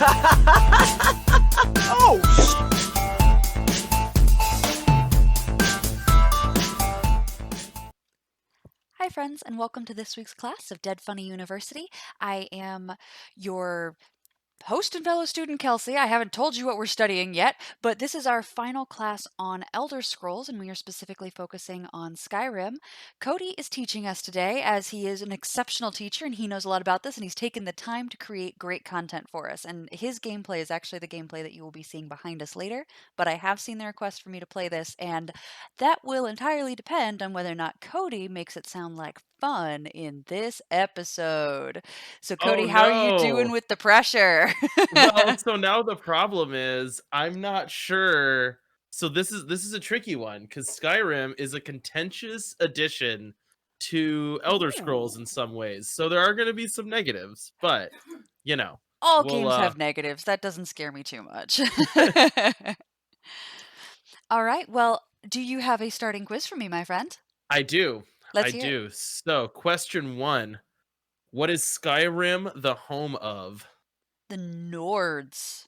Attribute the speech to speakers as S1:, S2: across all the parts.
S1: Oh,
S2: Hi, friends, and welcome to this week's class of Dead Funny University. I am your host and fellow student, Kelsey. I haven't told you what we're studying yet, but this is our final class on Elder Scrolls, and we are specifically focusing on Skyrim. Cody is teaching us today, as he is an exceptional teacher and he knows a lot about this, and he's taken the time to create great content for us. And his gameplay is actually the gameplay that you will be seeing behind us later, but I have seen the request for me to play this, and that will entirely depend on whether or not Cody makes it sound like fun in this episode. So,
S1: oh
S2: Cody, how are you doing
S1: no.
S2: with the pressure?
S1: Well, so now the problem is I'm not sure. So this is a tricky one because Skyrim is a contentious addition to Elder Scrolls
S2: Ooh.
S1: in some ways. So there are going to be some negatives, but you know,
S2: All
S1: we'll
S2: games have negatives. That doesn't scare me too much. All right. Well, do you have a starting quiz for me, my friend?
S1: I do. I
S2: Let's hear it.
S1: do. So, question 1. What is Skyrim the home of?
S2: The Nords.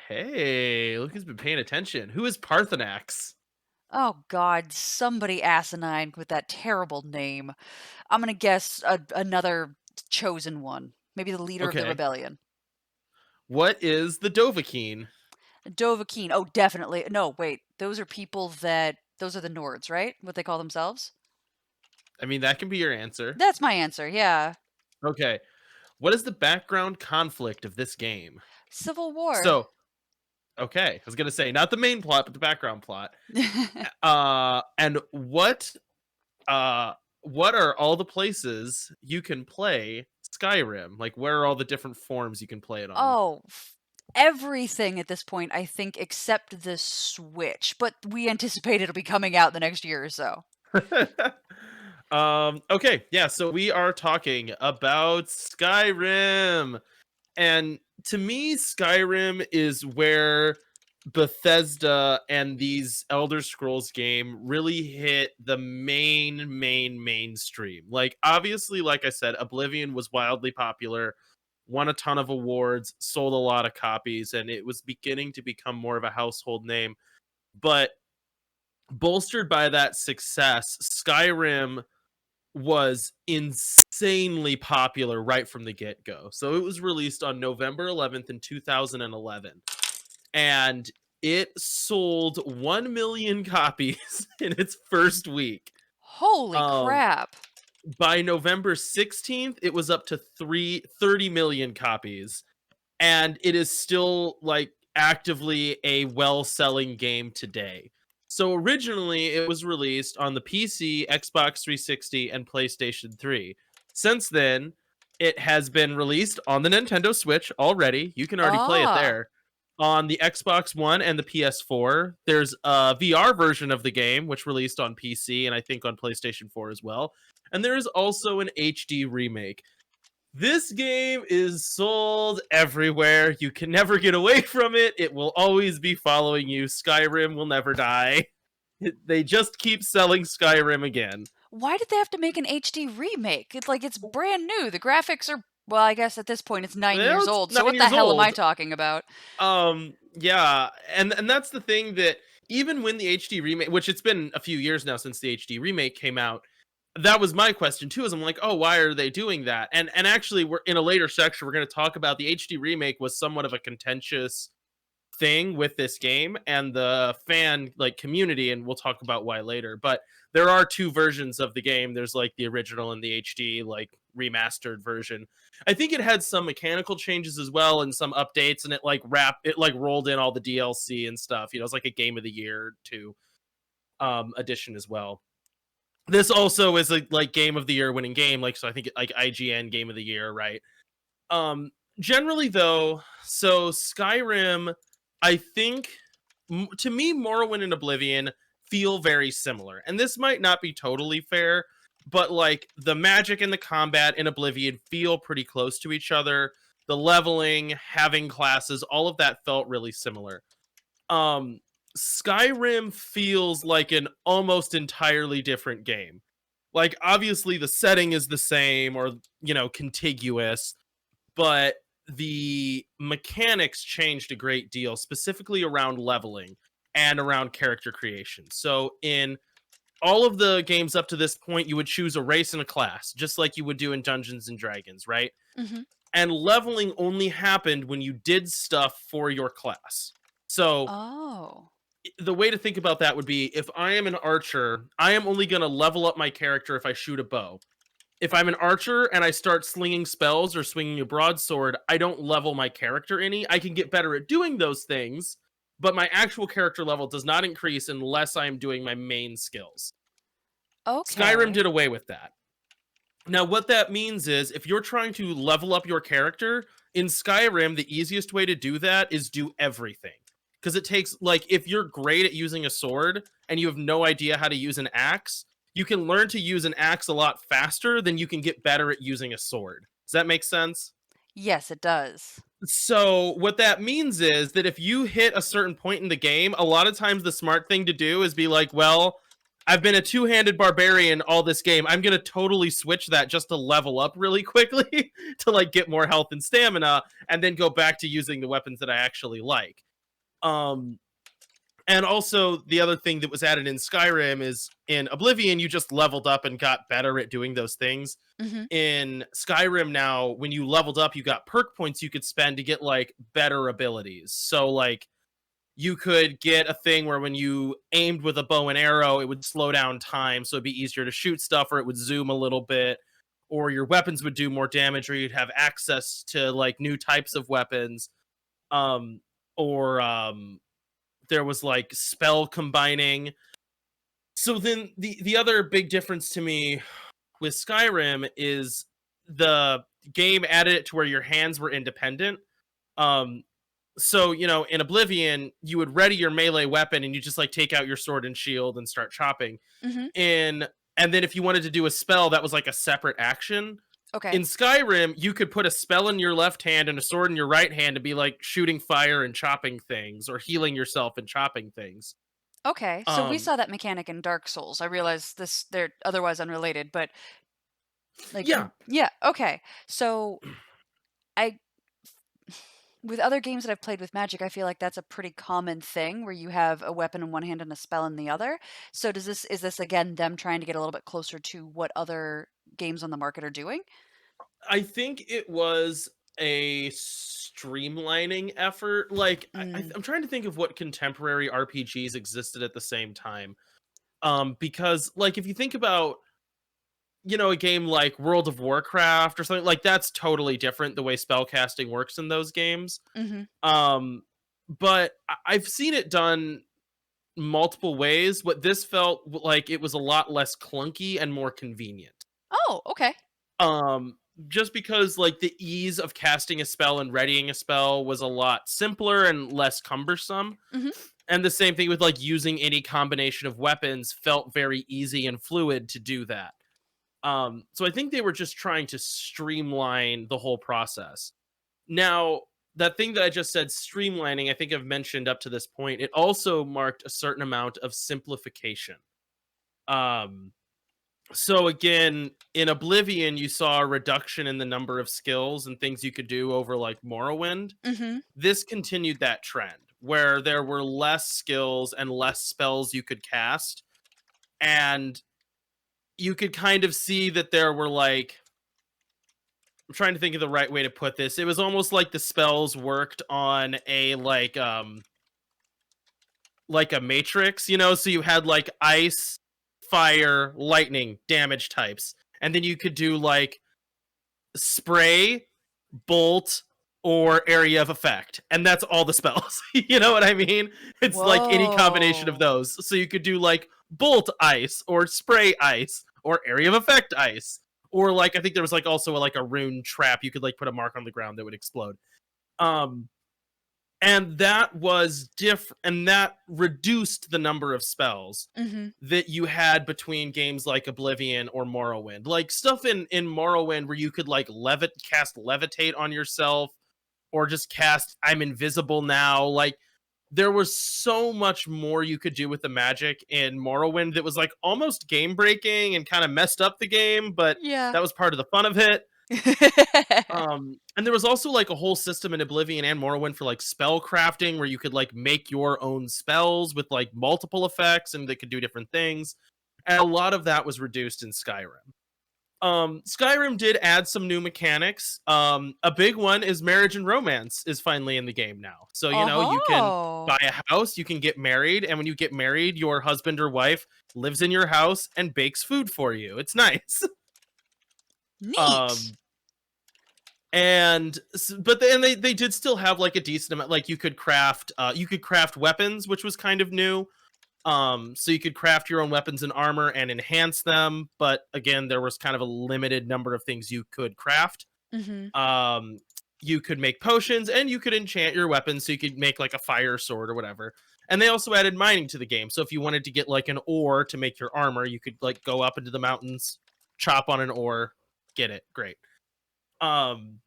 S1: Hey, look who's been paying attention. Who is Parthenax?
S2: Oh, God. Somebody asinine with that terrible name. I'm going to guess another chosen one. Maybe the leader of the
S1: Okay.
S2: rebellion.
S1: What is the Dovahkiin?
S2: Dovahkiin. Oh, definitely. No, wait. Those are people that. Those are the Nords, right? What they call themselves?
S1: I mean, that can be your answer.
S2: That's my answer, yeah.
S1: Okay. What is the background conflict of this game?
S2: Civil War.
S1: So, okay, I was gonna say not the main plot, but the background plot. And what are all the places you can play Skyrim? Like, where are all the different forms you can play it on?
S2: Oh, everything at this point, I think, except the Switch. But we anticipate it'll be coming out the next year or so.
S1: Okay, yeah, so we are talking about Skyrim. And to me, Skyrim is where Bethesda and these Elder Scrolls game really hit the mainstream. Like, obviously, like I said, Oblivion was wildly popular, won a ton of awards, sold a lot of copies, and it was beginning to become more of a household name. But bolstered by that success, Skyrim was insanely popular right from the get-go. So it was released on November 11th in 2011, and it sold 1 million copies in its first week.
S2: Holy
S1: Um
S2: crap.
S1: by November 16th, it was up to 30 million copies, and it is still like actively a well-selling game today. So originally it was released on the PC, Xbox 360, and PlayStation 3. Since then, it has been released on the Nintendo Switch already. You can already play it
S2: Ah.
S1: there. On the Xbox One and the PS4, there's a VR version of the game, which released on PC and I think on PlayStation 4 as well. And there is also an HD remake. This game is sold everywhere. You can never get away from it. It will always be following you. Skyrim will never die. They just keep selling Skyrim again.
S2: Why did they have to make an HD remake? It's like it's brand new. The graphics are, well, I guess at this point it's 9
S1: Well,
S2: years
S1: it's
S2: old. So
S1: 9
S2: what the
S1: years
S2: hell am I
S1: old.
S2: talking about?
S1: Yeah, and that's the thing that even when the HD remake, which it's been a few years now since the HD remake came out, that was my question too. Is I'm like, oh, why are they doing that? And actually, we're in a later section. We're going to talk about the HD remake was somewhat of a contentious thing with this game and the fan like community, and we'll talk about why later. But there are two versions of the game. There's like the original and the HD like remastered version. I think it had some mechanical changes as well and some updates, and it like rolled in all the DLC and stuff. You know, it's like a game of the year to edition as well. This also is a like game of the year winning game, like so I think like IGN game of the year, right? Generally though, so Skyrim, I think to me Morrowind and Oblivion feel very similar. And this might not be totally fair, but like the magic and the combat in Oblivion feel pretty close to each other. The leveling, having classes, all of that felt really similar. Um Skyrim feels like an almost entirely different game. Like obviously the setting is the same or, you know, contiguous, but the mechanics changed a great deal, specifically around leveling and around character creation. So in all of the games up to this point, you would choose a race and a class, just like you would do in Dungeons and Dragons, right?
S2: Mm-hmm.
S1: And leveling only happened when you did stuff for your class. So
S2: Oh.
S1: the way to think about that would be, if I am an archer, I am only going to level up my character if I shoot a bow. If I'm an archer and I start slinging spells or swinging a broadsword, I don't level my character any. I can get better at doing those things, but my actual character level does not increase unless I am doing my main skills. Skyrim
S2: Okay.
S1: did away with that. Now, what that means is, if you're trying to level up your character in Skyrim, the easiest way to do that is do everything. Because it takes, like, if you're great at using a sword and you have no idea how to use an axe, you can learn to use an axe a lot faster than you can get better at using a sword. Does that make sense?
S2: Yes, it does.
S1: So, what that means is that if you hit a certain point in the game, a lot of times the smart thing to do is be like, well, I've been a two-handed barbarian all this game. I'm going to totally switch that just to level up really quickly to like get more health and stamina, and then go back to using the weapons that I actually like. Um and also, the other thing that was added in Skyrim is, in Oblivion you just leveled up and got better at doing those things.
S2: Mm-hmm.
S1: In Skyrim now, when you leveled up, you got perk points you could spend to get like better abilities. So like, you could get a thing where when you aimed with a bow and arrow, it would slow down time, so it'd be easier to shoot stuff, or it would zoom a little bit, or your weapons would do more damage, or you'd have access to like new types of weapons. Or there was like spell combining. So then the other big difference to me with Skyrim is the game added it to where your hands were independent. Um, so, in Oblivion, you would ready your melee weapon and you just like take out your sword and shield and start chopping.
S2: Mm-hmm.
S1: And then if you wanted to do a spell, that was like a separate action.
S2: Okay.
S1: In Skyrim, you could put a spell in your left hand and a sword in your right hand and be like shooting fire and chopping things, or healing yourself and chopping things.
S2: Okay. So we
S1: Um,
S2: saw that mechanic in Dark Souls. I realize they're otherwise unrelated, but like
S1: yeah,
S2: yeah, okay. So I with other games that I've played with Magic, I feel like that's a pretty common thing where you have a weapon in one hand and a spell in the other. So is this again them trying to get a little bit closer to what other games on the market are doing?
S1: I think it was a streamlining effort. Like,
S2: Mm,
S1: I'm trying to think of what contemporary RPGs existed at the same time. Because like, if you think about, a game like World of Warcraft or something like, that's totally different the way spellcasting works in those games.
S2: mhm.
S1: Um, but I've seen it done multiple ways. But this felt like it was a lot less clunky and more convenient.
S2: Oh, okay.
S1: Um, just because like the ease of casting a spell and readying a spell was a lot simpler and less cumbersome.
S2: Mhm.
S1: And the same thing with like using any combination of weapons felt very easy and fluid to do that. So I think they were just trying to streamline the whole process. Now, that thing that I just said, streamlining, I think I've mentioned up to this point, it also marked a certain amount of simplification. Um, so again, in Oblivion, you saw a reduction in the number of skills and things you could do over like Morrowind.
S2: Mhm.
S1: This continued that trend where there were less skills and less spells you could cast. And you could kind of see that there were like, I'm trying to think of the right way to put this. It was almost like the spells worked on a like a matrix, so you had like ice, fire, lightning damage types. And then you could do like spray, bolt, or area of effect. And that's all the spells. You know what I mean? It's like any combination of
S2: Whoa.
S1: those. So you could do like bolt ice or spray ice or area of effect ice. Or like, I think there was like also like a rune trap. You could like put a mark on the ground that would explode. Um and that was different, and that reduced the number of spells
S2: Mhm.
S1: that you had between games like Oblivion or Morrowind. Like stuff in Morrowind where you could like cast levitate on yourself, or just cast I'm invisible now. Like, there was so much more you could do with the magic in Morrowind that was like almost game breaking and kind of messed up the game, but
S2: Yeah.
S1: that was part of the fun of it. And there was also like a whole system in Oblivion and Morrowind for like spell crafting where you could like make your own spells with like multiple effects and they could do different things. And a lot of that was reduced in Skyrim. Skyrim did add some new mechanics. A big one is marriage and romance is finally in the game now. So, you know, you can
S2: Oh,
S1: buy a house, you can get married, and when you get married, your husband or wife lives in your house and bakes food for you. It's nice.
S2: neat.
S1: Um, and but then they did still have like a decent amount, like you could craft weapons, which was kind of new. So you could craft your own weapons and armor and enhance them, but again, there was kind of a limited number of things you could craft.
S2: Mhm.
S1: um you could make potions and you could enchant your weapons, so you could make like a fire sword or whatever. And they also added mining to the game, so if you wanted to get like an ore to make your armor, you could like go up into the mountains, chop on an ore, get it. Great. um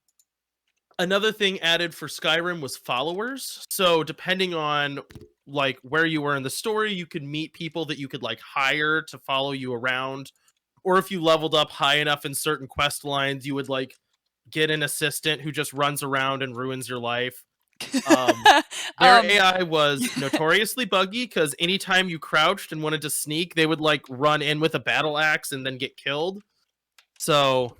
S1: Another thing added for Skyrim was followers. So depending on like where you were in the story, you could meet people that you could like hire to follow you around. Or if you leveled up high enough in certain quest lines, you would like get an assistant who just runs around and ruins your life. Um their
S2: um,
S1: AI was notoriously buggy because anytime you crouched and wanted to sneak, they would like run in with a battle axe and then get killed. So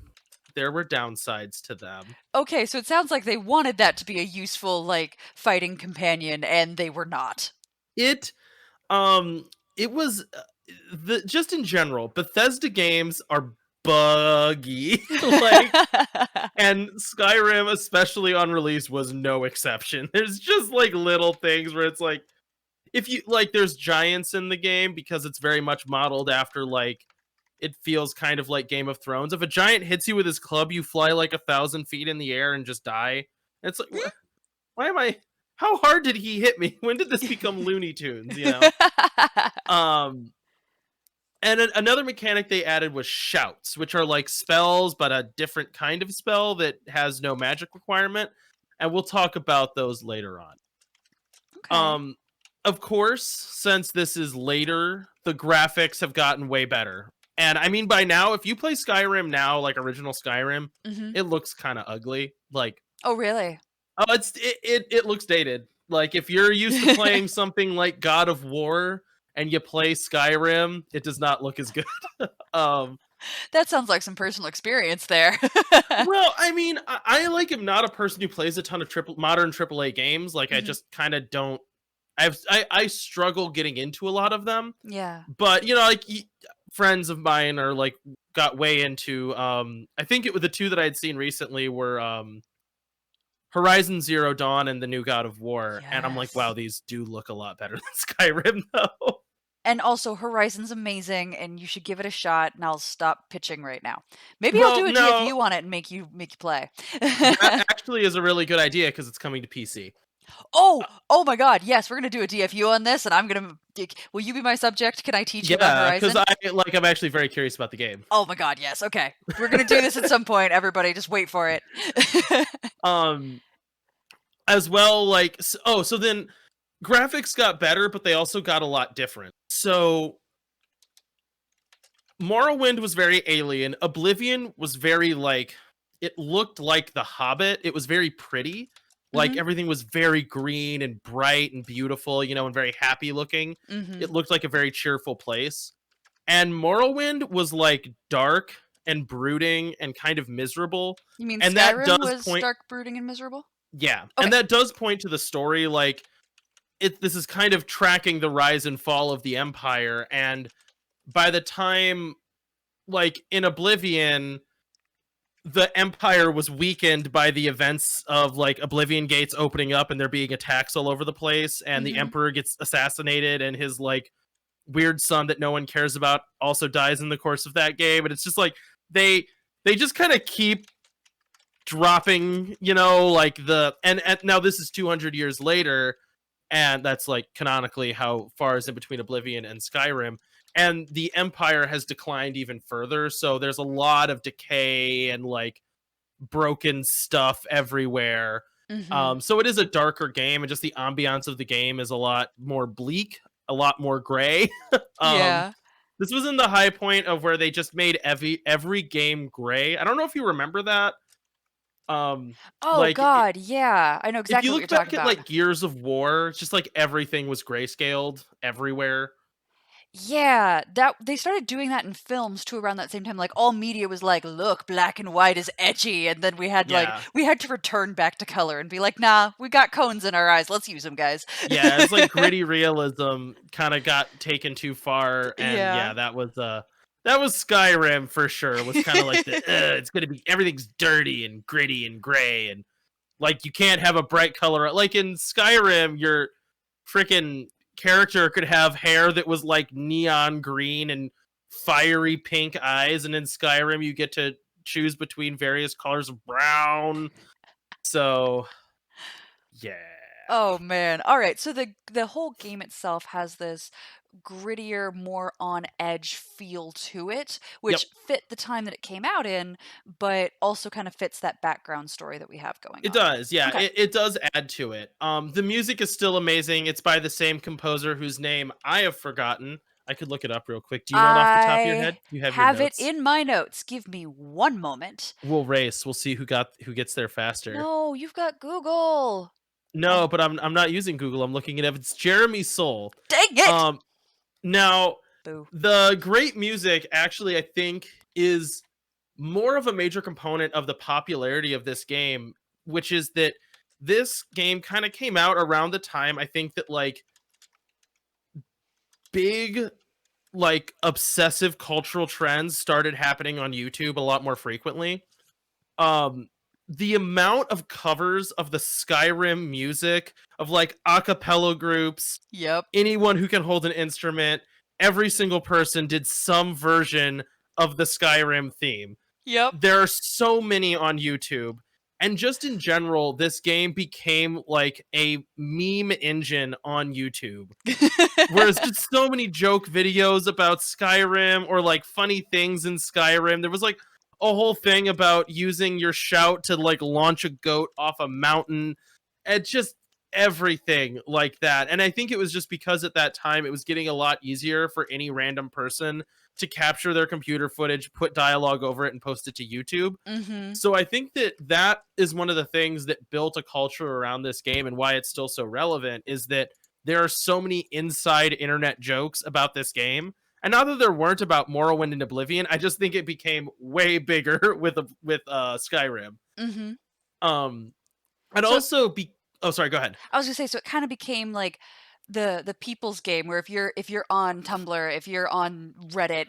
S1: there were downsides to them.
S2: okay, so it sounds like they wanted that to be a useful, like, fighting companion, and they were not.
S1: It Um, it was the just in general, Bethesda games are buggy. Like, and Skyrim, especially on release, was no exception. There's just like little things where it's like, if you like, there's giants in the game because it's very much modeled after like, it feels kind of like Game of Thrones. If a giant hits you with his club, you fly like 1,000 feet in the air and just die. It's like, why am I? How hard did he hit me? When did this become Looney Tunes? You know. Um, And another mechanic they added was shouts, which are like spells, but a different kind of spell that has no magic requirement. And we'll talk about those later on.
S2: Okay.
S1: Um, of course, since this is later, the graphics have gotten way better. And I mean, by now, if you play Skyrim now, like original Skyrim,
S2: Mhm.
S1: it looks kind of ugly. Like,
S2: Oh, really?
S1: oh, it looks dated. Like if you're used to playing something like God of War and you play Skyrim, it does not look as good. um,
S2: That sounds like some personal experience there.
S1: well, I mean, I like am not a person who plays a ton of modern AAA games. Like I
S2: Mhm.
S1: just kind of don't. I struggle getting into a lot of them.
S2: Yeah.
S1: But you know, like friends of mine are like got way into. I think it was the two that I had seen recently were Horizon Zero Dawn and the new God of War, and I'm like, wow,
S2: Yes.
S1: these do look a lot better than Skyrim though.
S2: And also, Horizon's amazing, and you should give it a shot, and I'll stop pitching right now. Maybe I'll
S1: Well,
S2: do a
S1: no,
S2: DFU on it and make you play.
S1: that actually is a really good idea because it's coming to PC.
S2: Oh! Oh my god, yes, we're gonna do a DFU on this, and I'm gonna will you be my subject? Can I teach you about
S1: Yeah, because
S2: Horizon?
S1: I'm actually very curious about the game.
S2: Oh my god, yes, okay. We're gonna do this at some point, everybody, just wait for it.
S1: um, as well, like so then graphics got better, but they also got a lot different. So Morrowind was very alien. Oblivion was very like, it looked like The Hobbit. It was very pretty. Like
S2: Mhm,
S1: everything was very green and bright and beautiful, you know, and very happy looking. It
S2: mhm.
S1: looked like a very cheerful place. And Morrowind was like dark and brooding and kind of miserable.
S2: You mean
S1: And that
S2: Skyrim
S1: does
S2: was
S1: point,
S2: dark, brooding, and miserable?
S1: yeah, and
S2: Okay.
S1: that does point to the story. Like this is kind of tracking the rise and fall of the Empire. And by the time, like in Oblivion, the Empire was weakened by the events of like Oblivion Gates opening up and there being attacks all over the place, and the
S2: Mhm.
S1: Emperor gets assassinated, and his like weird son that no one cares about also dies in the course of that game. And it's just like they just kind of keep dropping, you know, like and now this is 200 years later, and that's like canonically how far is in between Oblivion and Skyrim. And the Empire has declined even further, so there's a lot of decay and like broken stuff everywhere.
S2: Mhm.
S1: So it is a darker game, and just the ambiance of the game is a lot more bleak, a lot more gray. um,
S2: Yeah.
S1: This was in the high point of where they just made every game gray. I don't know if you remember that. Um,
S2: Oh
S1: like
S2: god, yeah. I know
S1: if
S2: exactly
S1: you
S2: what you're
S1: look
S2: talking
S1: back at
S2: about.
S1: like Gears of War, it's just like everything was grayscaled everywhere.
S2: Yeah, that they started doing that in films too around that same time. Like all media was like, "Look, black and white is edgy," and then
S1: Yeah.
S2: we had to return back to color and be like, "Nah, we got cones in our eyes. Let's use them, guys."
S1: Yeah, it's like gritty realism kind of got taken too far, and
S2: Yeah.
S1: yeah, that was Skyrim for sure. Was kind of like the it's gonna be everything's dirty and gritty and gray, and like you can't have a bright color. Like in Skyrim, your freaking character could have hair that was like neon green and fiery pink eyes, and in Skyrim you get to choose between various colors of brown. So yeah.
S2: Oh man. All right. So the whole game itself has this grittier, more on edge feel to it,
S1: Yep.
S2: which fit the time that it came out in, but also kind of fits that background story that we have going
S1: It
S2: on.
S1: does, yeah.
S2: Okay.
S1: It does add to it. The music is still amazing. It's by the same composer whose name I have forgotten. I could look it up real quick. Do you know it off the top of your head?
S2: I
S1: Do you have your
S2: have it
S1: notes?
S2: in my notes. Give me one moment.
S1: We'll race. We'll see who gets there faster.
S2: No, you've got Google.
S1: No,
S2: Oh,
S1: but I'm not using Google. I'm looking it up. It's Jeremy Soule.
S2: dang it!
S1: Um, now
S2: Boo.
S1: the great music actually I think is more of a major component of the popularity of this game, which is that this game kind of came out around the time I think that like big like obsessive cultural trends started happening on YouTube a lot more frequently. Um the amount of covers of the Skyrim music of like a cappella groups,
S2: Yep.
S1: anyone who can hold an instrument, every single person did some version of the Skyrim theme.
S2: Yep.
S1: There are so many on YouTube. And just in general, this game became like a meme engine on YouTube. Whereas just so many joke videos about Skyrim or like funny things in Skyrim. There was like a whole thing about using your shout to like launch a goat off a mountain. And just everything like that. And I think it was just because at that time it was getting a lot easier for any random person to capture their computer footage, put dialogue over it, and post it to YouTube.
S2: Mm-hmm.
S1: So I think that that is one of the things that built a culture around this game and why it's still so relevant is that there are so many inside internet jokes about this game. And not that there weren't about Morrowind and Oblivion, I just think it became way bigger with Skyrim.
S2: Mm-hmm.
S1: Um, and
S2: So
S1: also be oh sorry, go ahead.
S2: I was gonna say, so it kind of became like the people's game where if you're on Tumblr, if you're on Reddit,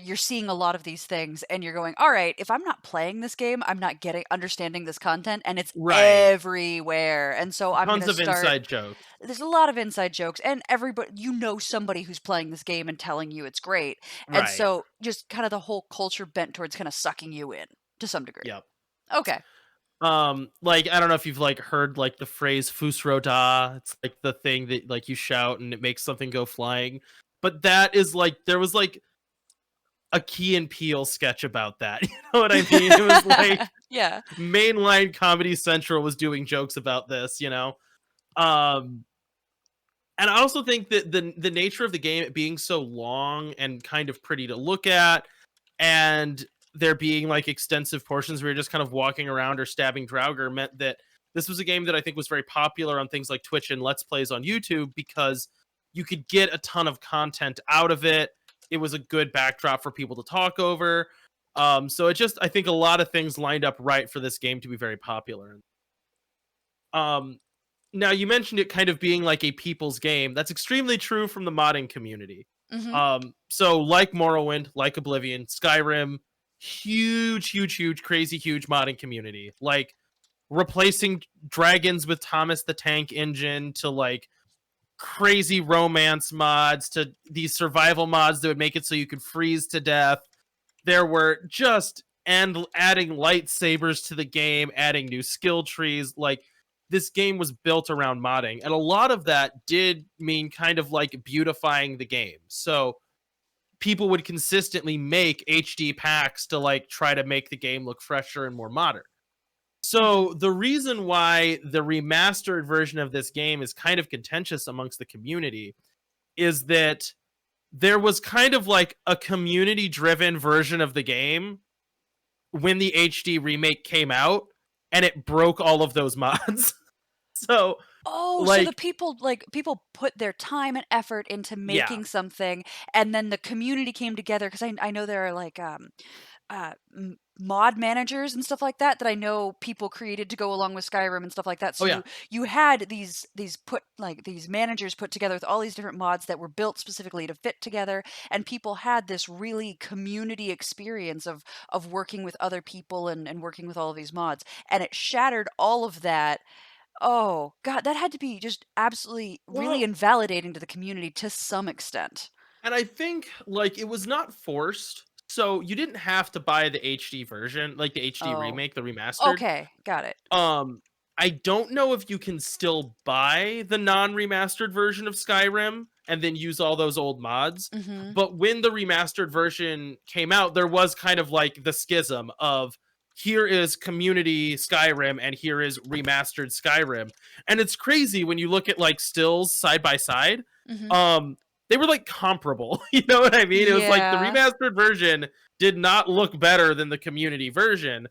S2: you're seeing a lot of these things and you're going, all right, if I'm not playing this game, I'm not getting understanding this content and it's
S1: Right.
S2: everywhere. And so I'm
S1: Tons
S2: gonna
S1: of
S2: start
S1: inside jokes.
S2: there's a lot of inside jokes and everybody somebody who's playing this game and telling you it's great. And
S1: Right.
S2: so just kind of the whole culture bent towards kind of sucking you in to some degree.
S1: Yep.
S2: Okay.
S1: Like I don't know if you've like heard like the phrase "fusroda." It's like the thing that like you shout and it makes something go flying. But that is like there was like a Key and Peele sketch about that. You know what I mean? It was like
S2: Yeah.
S1: mainline Comedy Central was doing jokes about this. Um, and I also think that the nature of the game it being so long and kind of pretty to look at, and there being like extensive portions where you're just kind of walking around or stabbing Draugr meant that this was a game that I think was very popular on things like Twitch and Let's Plays on YouTube because you could get a ton of content out of it. It was a good backdrop for people to talk over. So it just I think a lot of things lined up right for this game to be very popular. Um, Now you mentioned it kind of being like a people's game. That's extremely true from the modding community.
S2: Mm-hmm.
S1: So like Morrowind, like Oblivion, Skyrim, huge, crazy huge modding community. Like replacing dragons with Thomas the Tank Engine to like crazy romance mods to these survival mods that would make it so you could freeze to death. There were just and adding lightsabers to the game, adding new skill trees. Like this game was built around modding, and a lot of that did mean kind of like beautifying the game. So people would consistently make HD packs to like try to make the game look fresher and more modern.
S2: Mm-hmm.
S1: So the reason why the remastered version of this game is kind of contentious amongst the community is that there was kind of like a community driven version of the game when the HD remake came out, and it broke all of those mods. So,
S2: Oh, so the
S1: like,
S2: people people put their time and effort into
S1: yeah.
S2: making something, and then the community came together, 'cause I know there are, like, mod managers and stuff like that, that I know people created to go along with Skyrim and stuff like that.
S1: Oh
S2: So
S1: yeah.
S2: you had these managers put together with all these different mods that were built specifically to fit together, and people had this really community experience of working with other people and working with all of these mods, and it shattered all of that. Oh, god, that had to be just absolutely really
S1: Well,
S2: invalidating to the community to some extent.
S1: and I think like it was not forced. So you didn't have to buy the HD version, like the HD
S2: Oh,
S1: remake, the remastered.
S2: okay, got it.
S1: Um, I don't know if you can still buy the non-remastered version of Skyrim and then use all those old mods.
S2: Mhm.
S1: But when the remastered version came out, there was kind of like the schism of here is community Skyrim and here is remastered Skyrim. And it's crazy when you look at like stills side by side.
S2: Mhm.
S1: Um, they were like comparable. You know what I mean? It was like the
S2: Yeah.
S1: remastered version did not look better than the community version.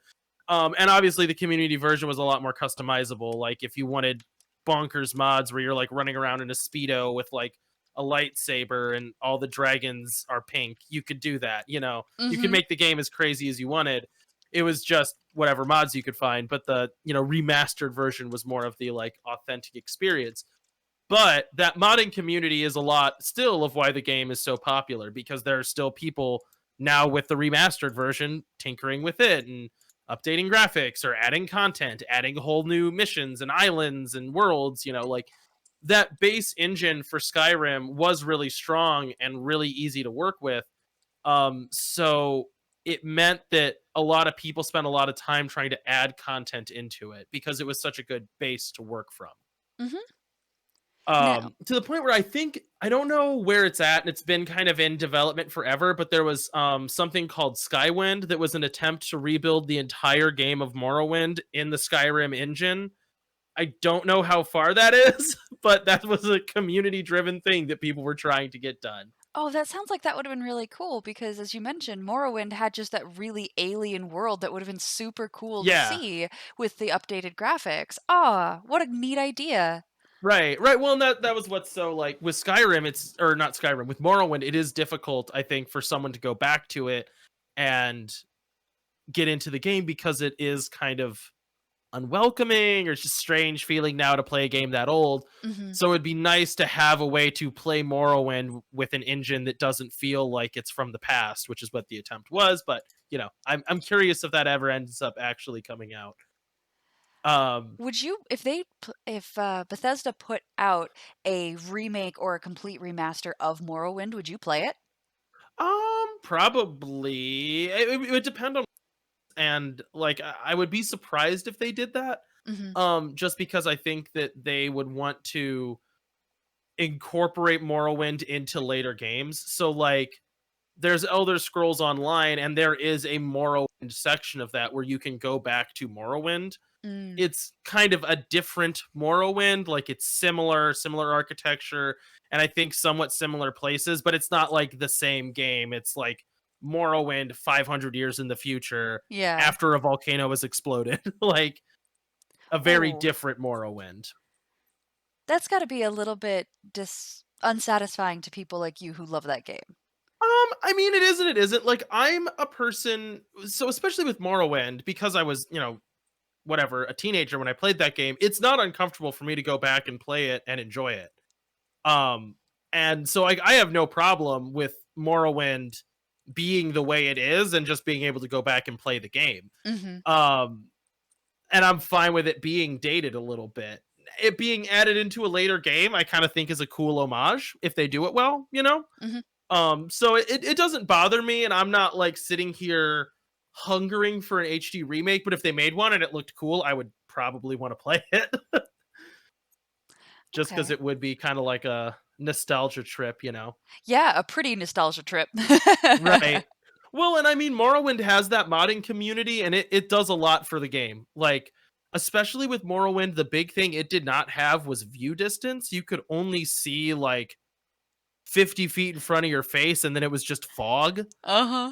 S1: And obviously the community version was a lot more customizable. Like if you wanted bonkers mods where you're like running around in a speedo with like a lightsaber and all the dragons are pink, you could do that. You know, you could
S2: Mhm.
S1: make the game as crazy as you wanted. It was just whatever mods you could find, but the remastered version was more of the like authentic experience. But that modding community is a lot still of why the game is so popular because there are still people now with the remastered version tinkering with it and updating graphics or adding content, adding whole new missions and islands and worlds, like that base engine for Skyrim was really strong and really easy to work with. So it meant that a lot of people spent a lot of time trying to add content into it because it was such a good base to work from.
S2: Mhm. Now
S1: To the point where I don't know where it's at, and it's been kind of in development forever, but there was something called Skywind that was an attempt to rebuild the entire game of Morrowind in the Skyrim engine. I don't know how far that is, but that was a community driven thing that people were trying to get done.
S2: oh, that sounds like that would've been really cool because, as you mentioned, Morrowind had just that really alien world that would've been super cool to
S1: Yeah.
S2: see with the updated graphics. Ah, what a neat idea.
S1: Right, right. Well, and that was what's so like with Skyrim, it's or not Skyrim, with Morrowind, it is difficult, I think, for someone to go back to it and get into the game because it is kind of unwelcoming or it's just strange feeling now to play a game that old.
S2: Mhm.
S1: So it'd be nice to have a way to play Morrowind with an engine that doesn't feel like it's from the past, which is what the attempt was. But I'm curious if that ever ends up actually coming out. Um,
S2: Would you if Bethesda put out a remake or a complete remaster of Morrowind, would you play it?
S1: Probably it would depend on, and like I would be surprised if they did that.
S2: Mhm.
S1: Just because I think that they would want to incorporate Morrowind into later games. So like there's Elder Scrolls Online and there is a Morrowind section of that where you can go back to Morrowind.
S2: Mm.
S1: It's kind of a different Morrowind, like it's similar architecture and I think somewhat similar places, but it's not like the same game. It's like Morrowind 500 years in the future
S2: Yeah.
S1: after a volcano has exploded. Like a very
S2: Oh,
S1: different Morrowind.
S2: that's gotta be a little bit unsatisfying to people like you who love that game.
S1: I mean, it is and it isn't. Like, I'm a person, so especially with Morrowind, because I was, whatever, a teenager when I played that game, it's not uncomfortable for me to go back and play it and enjoy it. Um, and so I have no problem with Morrowind being the way it is and just being able to go back and play the game.
S2: Mhm.
S1: Um, and I'm fine with it being dated a little bit. It being added into a later game, I kind of think is a cool homage if they do it well, you know?
S2: Mhm.
S1: So it doesn't bother me, and I'm not like sitting here hungering for an HD remake. But if they made one and it looked cool, I would probably want to play it just because
S2: Okay.
S1: it would be kind of like a nostalgia trip, you know?
S2: Yeah, a pretty nostalgia trip.
S1: Right. Well, and I mean, Morrowind has that modding community, and it does a lot for the game. Like, especially with Morrowind, the big thing it did not have was view distance. You could only see like 50 feet in front of your face and then it was just fog.
S2: Uh-huh.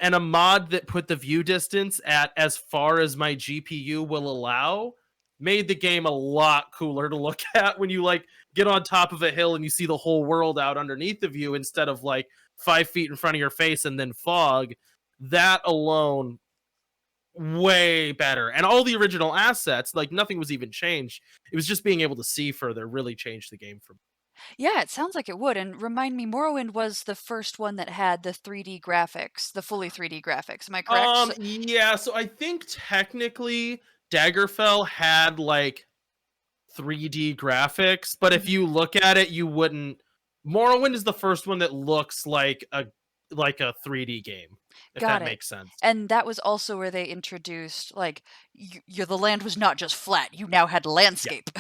S1: And a mod that put the view distance at as far as my GPU will allow made the game a lot cooler to look at when you like get on top of a hill and you see the whole world out underneath of you instead of like 5 feet in front of your face and then fog. That alone, way better. And all the original assets, like nothing was even changed. It was just being able to see further really changed the game for me.
S2: Yeah, it sounds like it would. And remind me, Morrowind was the first one that had the 3D graphics, the fully 3D graphics. Am I correct?
S1: Yeah, so I think technically Daggerfell had like 3D graphics, but if
S2: Mhm.
S1: you look at it, you wouldn't. Morrowind is the first one that looks like a 3D game, if
S2: Got
S1: that
S2: it.
S1: makes sense.
S2: And that was also where they introduced, like, the land was not just flat, you now had
S1: Yeah,
S2: landscape.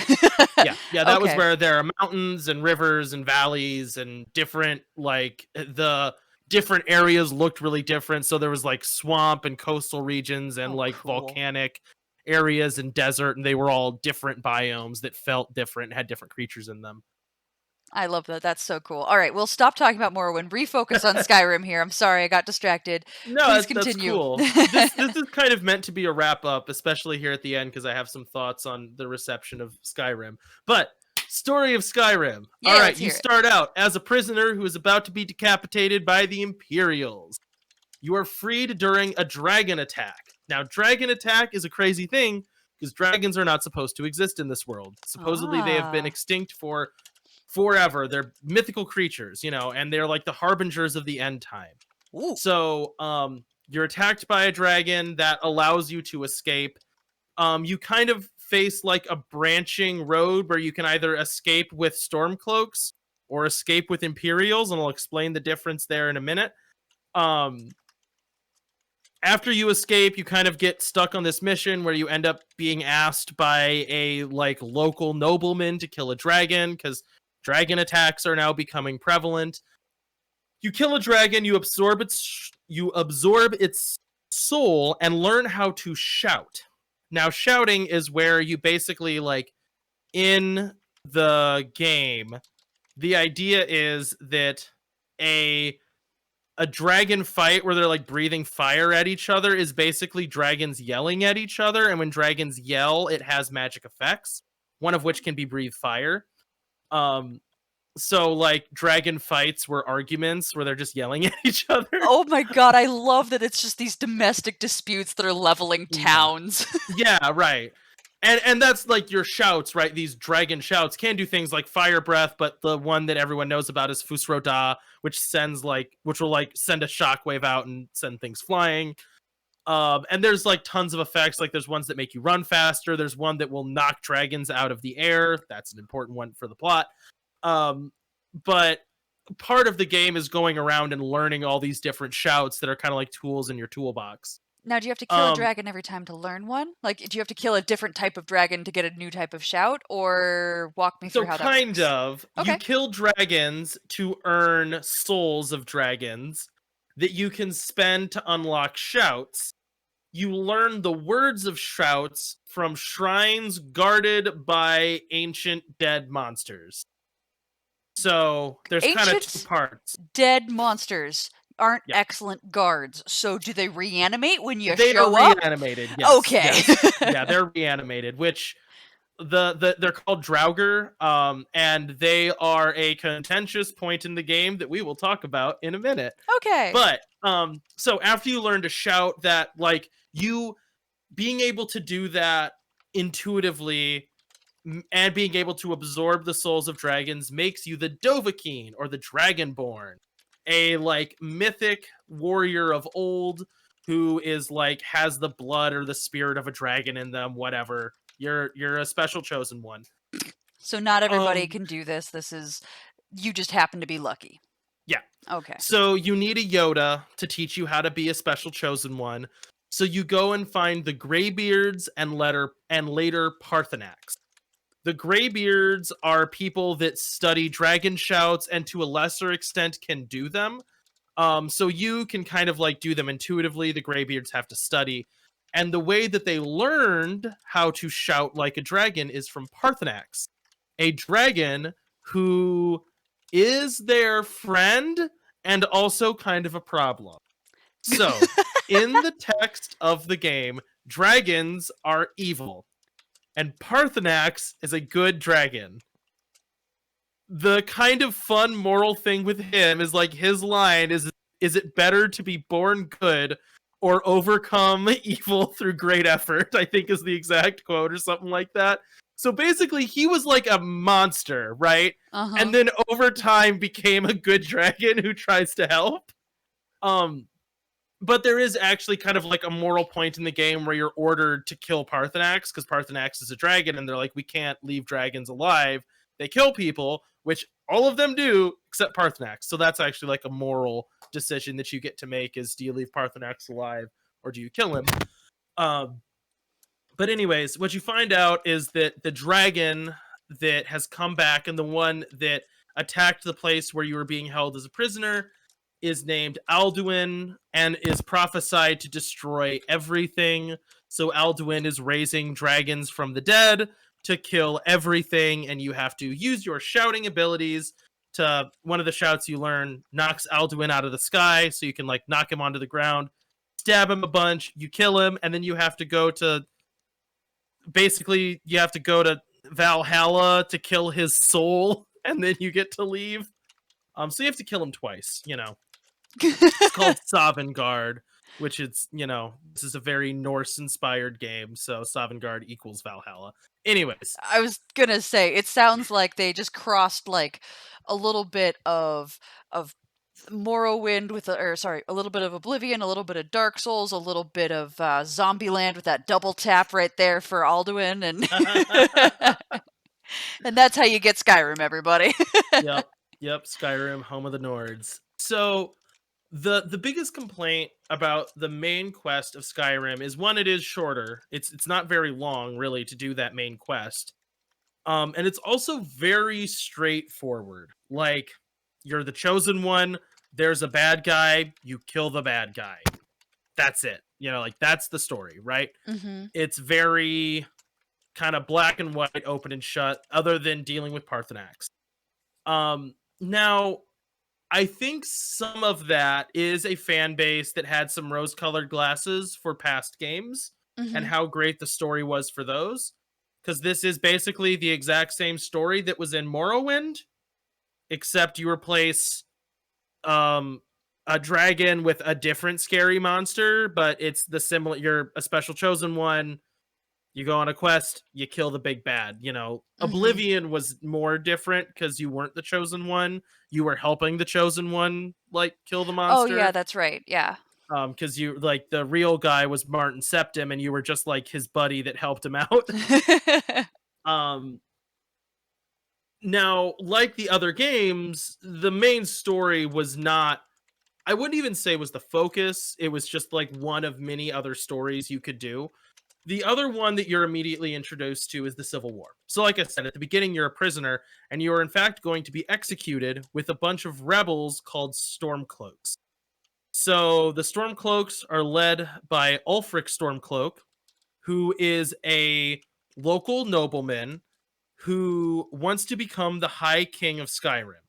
S1: yeah, that was
S2: Okay.
S1: where there are mountains and rivers and valleys and different the different areas looked really different. So there was like swamp and coastal regions and
S2: Oh,
S1: like
S2: cool.
S1: volcanic areas and desert, and they were all different biomes that felt different, had different creatures in them.
S2: I love that. That's so cool. All right, we'll stop talking about Morrowind. Refocus on Skyrim here. I'm sorry, I got distracted.
S1: No,
S2: Please
S1: that's
S2: continue.
S1: cool. This is kind of meant to be a wrap up, especially here at the end because I have some thoughts on the reception of Skyrim. But story of Skyrim. All
S2: Yeah,
S1: right,
S2: let's
S1: you
S2: hear it.
S1: start out as a prisoner who is about to be decapitated by the Imperials. You are freed during a dragon attack. Now, dragon attack is a crazy thing because dragons are not supposed to exist in this world. Supposedly, they have been
S2: Ah.
S1: extinct for forever. They're mythical creatures, and they're like the harbingers of the end time.
S2: Ooh.
S1: So, you're attacked by a dragon that allows you to escape. You kind of face like a branching road where you can either escape with Stormcloaks or escape with Imperials, and I'll explain the difference there in a minute. Um, After you escape, you kind of get stuck on this mission where you end up being asked by a like local nobleman to kill a dragon because dragon attacks are now becoming prevalent. You kill a dragon, you absorb its soul and learn how to shout. Now shouting is where you basically like in the game, the idea is that a a dragon fight where they're like breathing fire at each other is basically dragons yelling at each other, and when dragons yell it has magic effects, one of which can be breathe fire. um so like dragon fights were arguments where they're just yelling at each other.
S2: Oh my god, I love that it's just these domestic disputes that are leveling
S1: Yeah,
S2: towns.
S1: yeah, right. And that's like your shouts, right? These dragon shouts can do things like fire breath, but the one that everyone knows about is Fusroda, which will like send a shockwave out and send things flying. And there's like tons of effects. Like there's ones that make you run faster. There's one that will knock dragons out of the air. That's an important one for the plot. But part of the game is going around and learning all these different shouts that are kind of like tools in your toolbox.
S2: Now, do you have to kill a
S1: Um,
S2: dragon every time to learn one? Like, do you have to kill a different type of dragon to get a new type of shout? Or walk me
S1: so
S2: through how that
S1: kind
S2: works.
S1: of, you
S2: Okay.
S1: kill dragons to earn souls of dragons that you can spend to unlock shouts. You learn the words of shouts from shrines guarded by ancient dead monsters. So there's kind of two
S2: Ancient
S1: parts.
S2: dead monsters aren't
S1: Yeah.
S2: excellent guards. So do they reanimate when you
S1: They are
S2: show up?
S1: reanimated. Yes.
S2: Okay.
S1: Yes. Yeah, they're reanimated, which they're called Draugr, and they are a contentious point in the game that we will talk about in a minute.
S2: Okay.
S1: But so after you learn to shout, that like you being able to do that intuitively and being able to absorb the souls of dragons makes you the Dovahkiin, or the Dragonborn, a like mythic warrior of old who is like has the blood or the spirit of a dragon in them, whatever. You're a special chosen one.
S2: So not everybody
S1: um
S2: can do this. You just happen to be lucky.
S1: yeah.
S2: Okay.
S1: So you need a Yoda to teach you how to be a special chosen one. So you go and find the Greybeards and later Parthenax. The Greybeards are people that study dragon shouts and to a lesser extent can do them. So you can kind of like do them intuitively. The Greybeards have to study. And the way that they learned how to shout like a dragon is from Parthenax, a dragon who is their friend and also kind of a problem. So, in the text of the game, dragons are evil, and Parthenax is a good dragon. The kind of fun moral thing with him is like his line is it better to be born good or overcome evil through great effort? I think is the exact quote or something like that. So basically he was like a monster, right? And then over time became a good dragon who tries to help. But there is actually kind of like a moral point in the game where you're ordered to kill Parthenax because Parthenax is a dragon and they're like, we can't leave dragons alive. They kill people, which all of them do except Parthenax. So that's actually like a moral decision that you get to make is do you leave Parthenax alive or do you kill him? But anyways, what you find out is that the dragon that has come back and the one that attacked the place where you were being held as a prisoner is named Alduin and is prophesied to destroy everything. So Alduin is raising dragons from the dead to kill everything, and you have to use your shouting abilities to, one of the shouts you learn knocks Alduin out of the sky, so you can like knock him onto the ground, stab him a bunch, you kill him, and then you have to go to, basically you have to go to Valhalla to kill his soul, and then you get to leave. So you have to kill him twice, you know. It's called Sovngarde, which is, you know, this is a very Norse-inspired game, so Sovngarde equals Valhalla. Anyways.
S2: I was gonna say, it sounds like they just crossed, like, a little bit of Morrowind with, a little bit of Oblivion, a little bit of Dark Souls, a little bit of Zombieland with that double tap right there for Alduin, and and that's how you get Skyrim, everybody.
S1: Yep, Skyrim, home of the Nords. So the biggest complaint about the main quest of Skyrim is one, it is shorter. It's not very long really to do that main quest. And it's also very straightforward. Like, you're the chosen one, there's a bad guy, you kill the bad guy. That's it. You know, like that's the story, right? It's very kind of black and white, open and shut, other than dealing with Parthenax. Now, I think some of that is a fan base that had some rose-colored glasses for past games and how great the story was for those. Because this is basically the exact same story that was in Morrowind, except you replace a dragon with a different scary monster, but it's the similar, you're a special chosen one. You go on a quest, you kill the big bad, you know. Oblivion was more different because you weren't the chosen one. You were helping the chosen one, like, kill the monster.
S2: Oh, yeah, that's right, yeah.
S1: Because you, like, the real guy was Martin Septim, and you were just, like, his buddy that helped him out. Now, like the other games, the main story was not, I wouldn't even say was the focus. It was just, like, one of many other stories you could do. The other one that you're immediately introduced to is the Civil War. So like I said, at the beginning, you're a prisoner, and you are in fact going to be executed with a bunch of rebels called Stormcloaks. So the Stormcloaks are led by Ulfric Stormcloak, who is a local nobleman who wants to become the High King of Skyrim.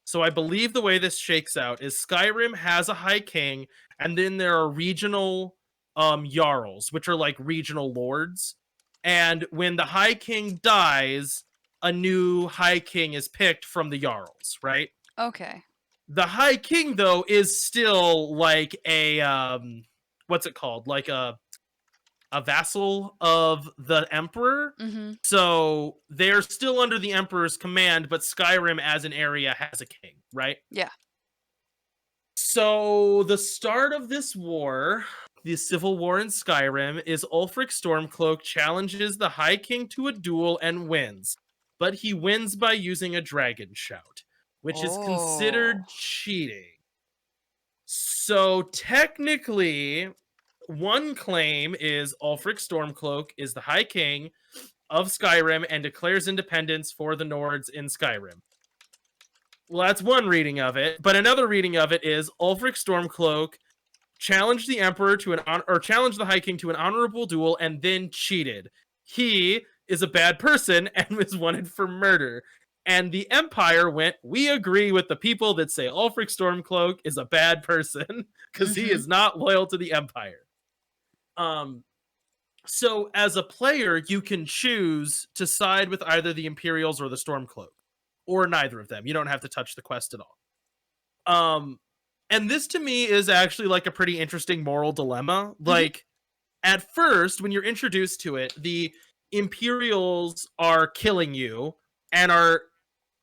S1: So I believe the way this shakes out is Skyrim has a High King, and then there are regional Jarls, which are like regional lords. And when the High King dies, a new High King is picked from the Jarls, right?
S2: Okay.
S1: The High King, though, is still like a what's it called? Like a vassal of the Emperor. So they're still under the Emperor's command, but Skyrim as an area has a king, right?
S2: Yeah.
S1: So the start of this war, the Civil War in Skyrim, is Ulfric Stormcloak challenges the High King to a duel and wins. But he wins by using a dragon shout, which is considered cheating. So technically, one claim is Ulfric Stormcloak is the High King of Skyrim and declares independence for the Nords in Skyrim. Well, that's one reading of it, but another reading of it is Ulfric Stormcloak challenged the Emperor to challenged the High King to an honorable duel and then cheated. He is a bad person and was wanted for murder. And the Empire went, we agree with the people that say Ulfric Stormcloak is a bad person because he is not loyal to the Empire. So as a player, you can choose to side with either the Imperials or the Stormcloak, or neither of them. You don't have to touch the quest at all. And this to me is actually like a pretty interesting moral dilemma. Like, at first, when you're introduced to it, the Imperials are killing you and are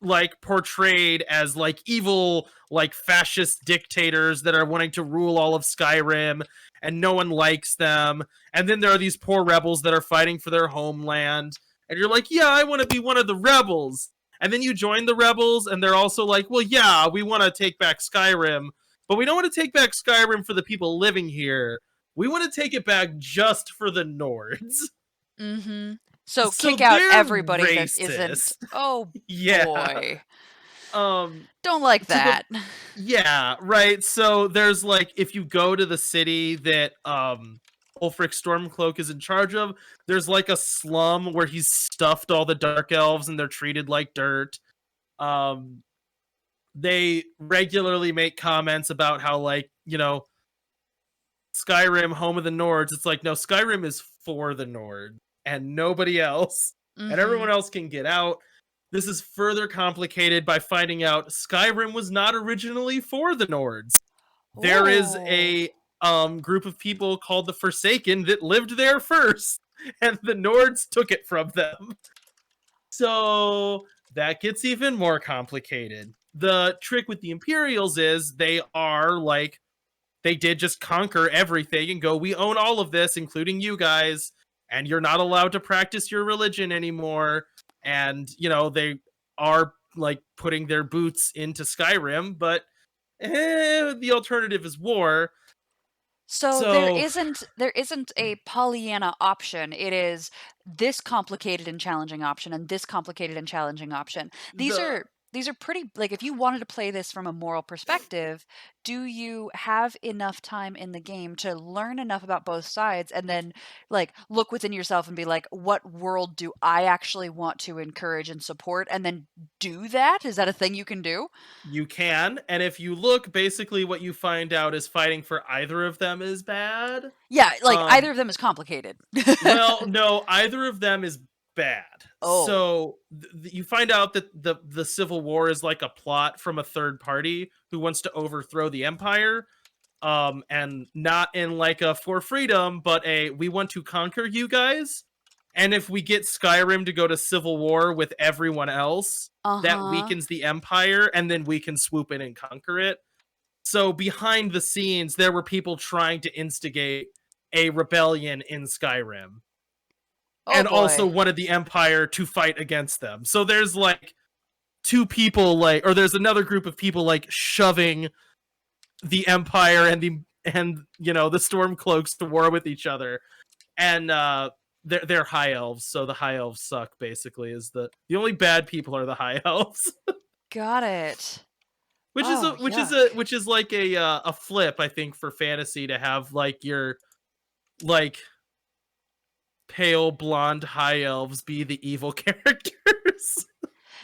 S1: like portrayed as like evil, like fascist dictators that are wanting to rule all of Skyrim, and no one likes them. And then there are these poor rebels that are fighting for their homeland, and you're like, yeah, I want to be one of the rebels. And then you join the rebels, and they're also like, well, yeah, we want to take back Skyrim, but we don't want to take back Skyrim for the people living here. We want to take it back just for the Nords.
S2: So
S1: So
S2: kick out
S1: they're
S2: everybody that
S1: racist.
S2: isn't. Oh
S1: Yeah.
S2: boy.
S1: Don't
S2: like that.
S1: Yeah, right. So there's like, if you go to the city that Ulfric Stormcloak is in charge of, there's like a slum where he's stuffed all the dark elves and they're treated like dirt. They regularly make comments about how, like, you know, Skyrim, home of the Nords. It's like, no, Skyrim is for the Nord and nobody else. And everyone else can get out. This is further complicated by finding out Skyrim was not originally for the Nords. There is a group of people called the Forsaken that lived there first, and the Nords took it from them. So that gets even more complicated. The trick with the Imperials is they are like, they did just conquer everything and go, we own all of this, including you guys, and you're not allowed to practice your religion anymore. And, you know, they are like putting their boots into Skyrim, but the alternative is war.
S2: So there isn't a Pollyanna option. It is this complicated and challenging option and this complicated and challenging option. These are pretty, like, if you wanted to play this from a moral perspective, do you have enough time in the game to learn enough about both sides and then like look within yourself and be like, what world do I actually want to encourage and support, and then do that? Is that a thing you can do?
S1: You can, and if you look, basically what you find out is fighting for either of them is bad.
S2: Yeah, like either of them is complicated.
S1: Well, no, either of them is bad.
S2: Oh.
S1: So you find out that the Civil War is like a plot from a third party who wants to overthrow the Empire, and not in like a for freedom, but a we want to conquer you guys. And if we get Skyrim to go to civil war with everyone else, that weakens the Empire, and then we can swoop in and conquer it. So behind the scenes, there were people trying to instigate a rebellion in Skyrim. And also wanted the Empire to fight against them. So there's like two people, like, or there's another group of people like shoving the Empire and you know, the Stormcloaks to war with each other. And they're high elves, so the high elves suck. Basically, is the only bad people are the high elves.
S2: Got it.
S1: Which is like a flip, I think, for fantasy to have like your like pale blonde high elves be the evil characters.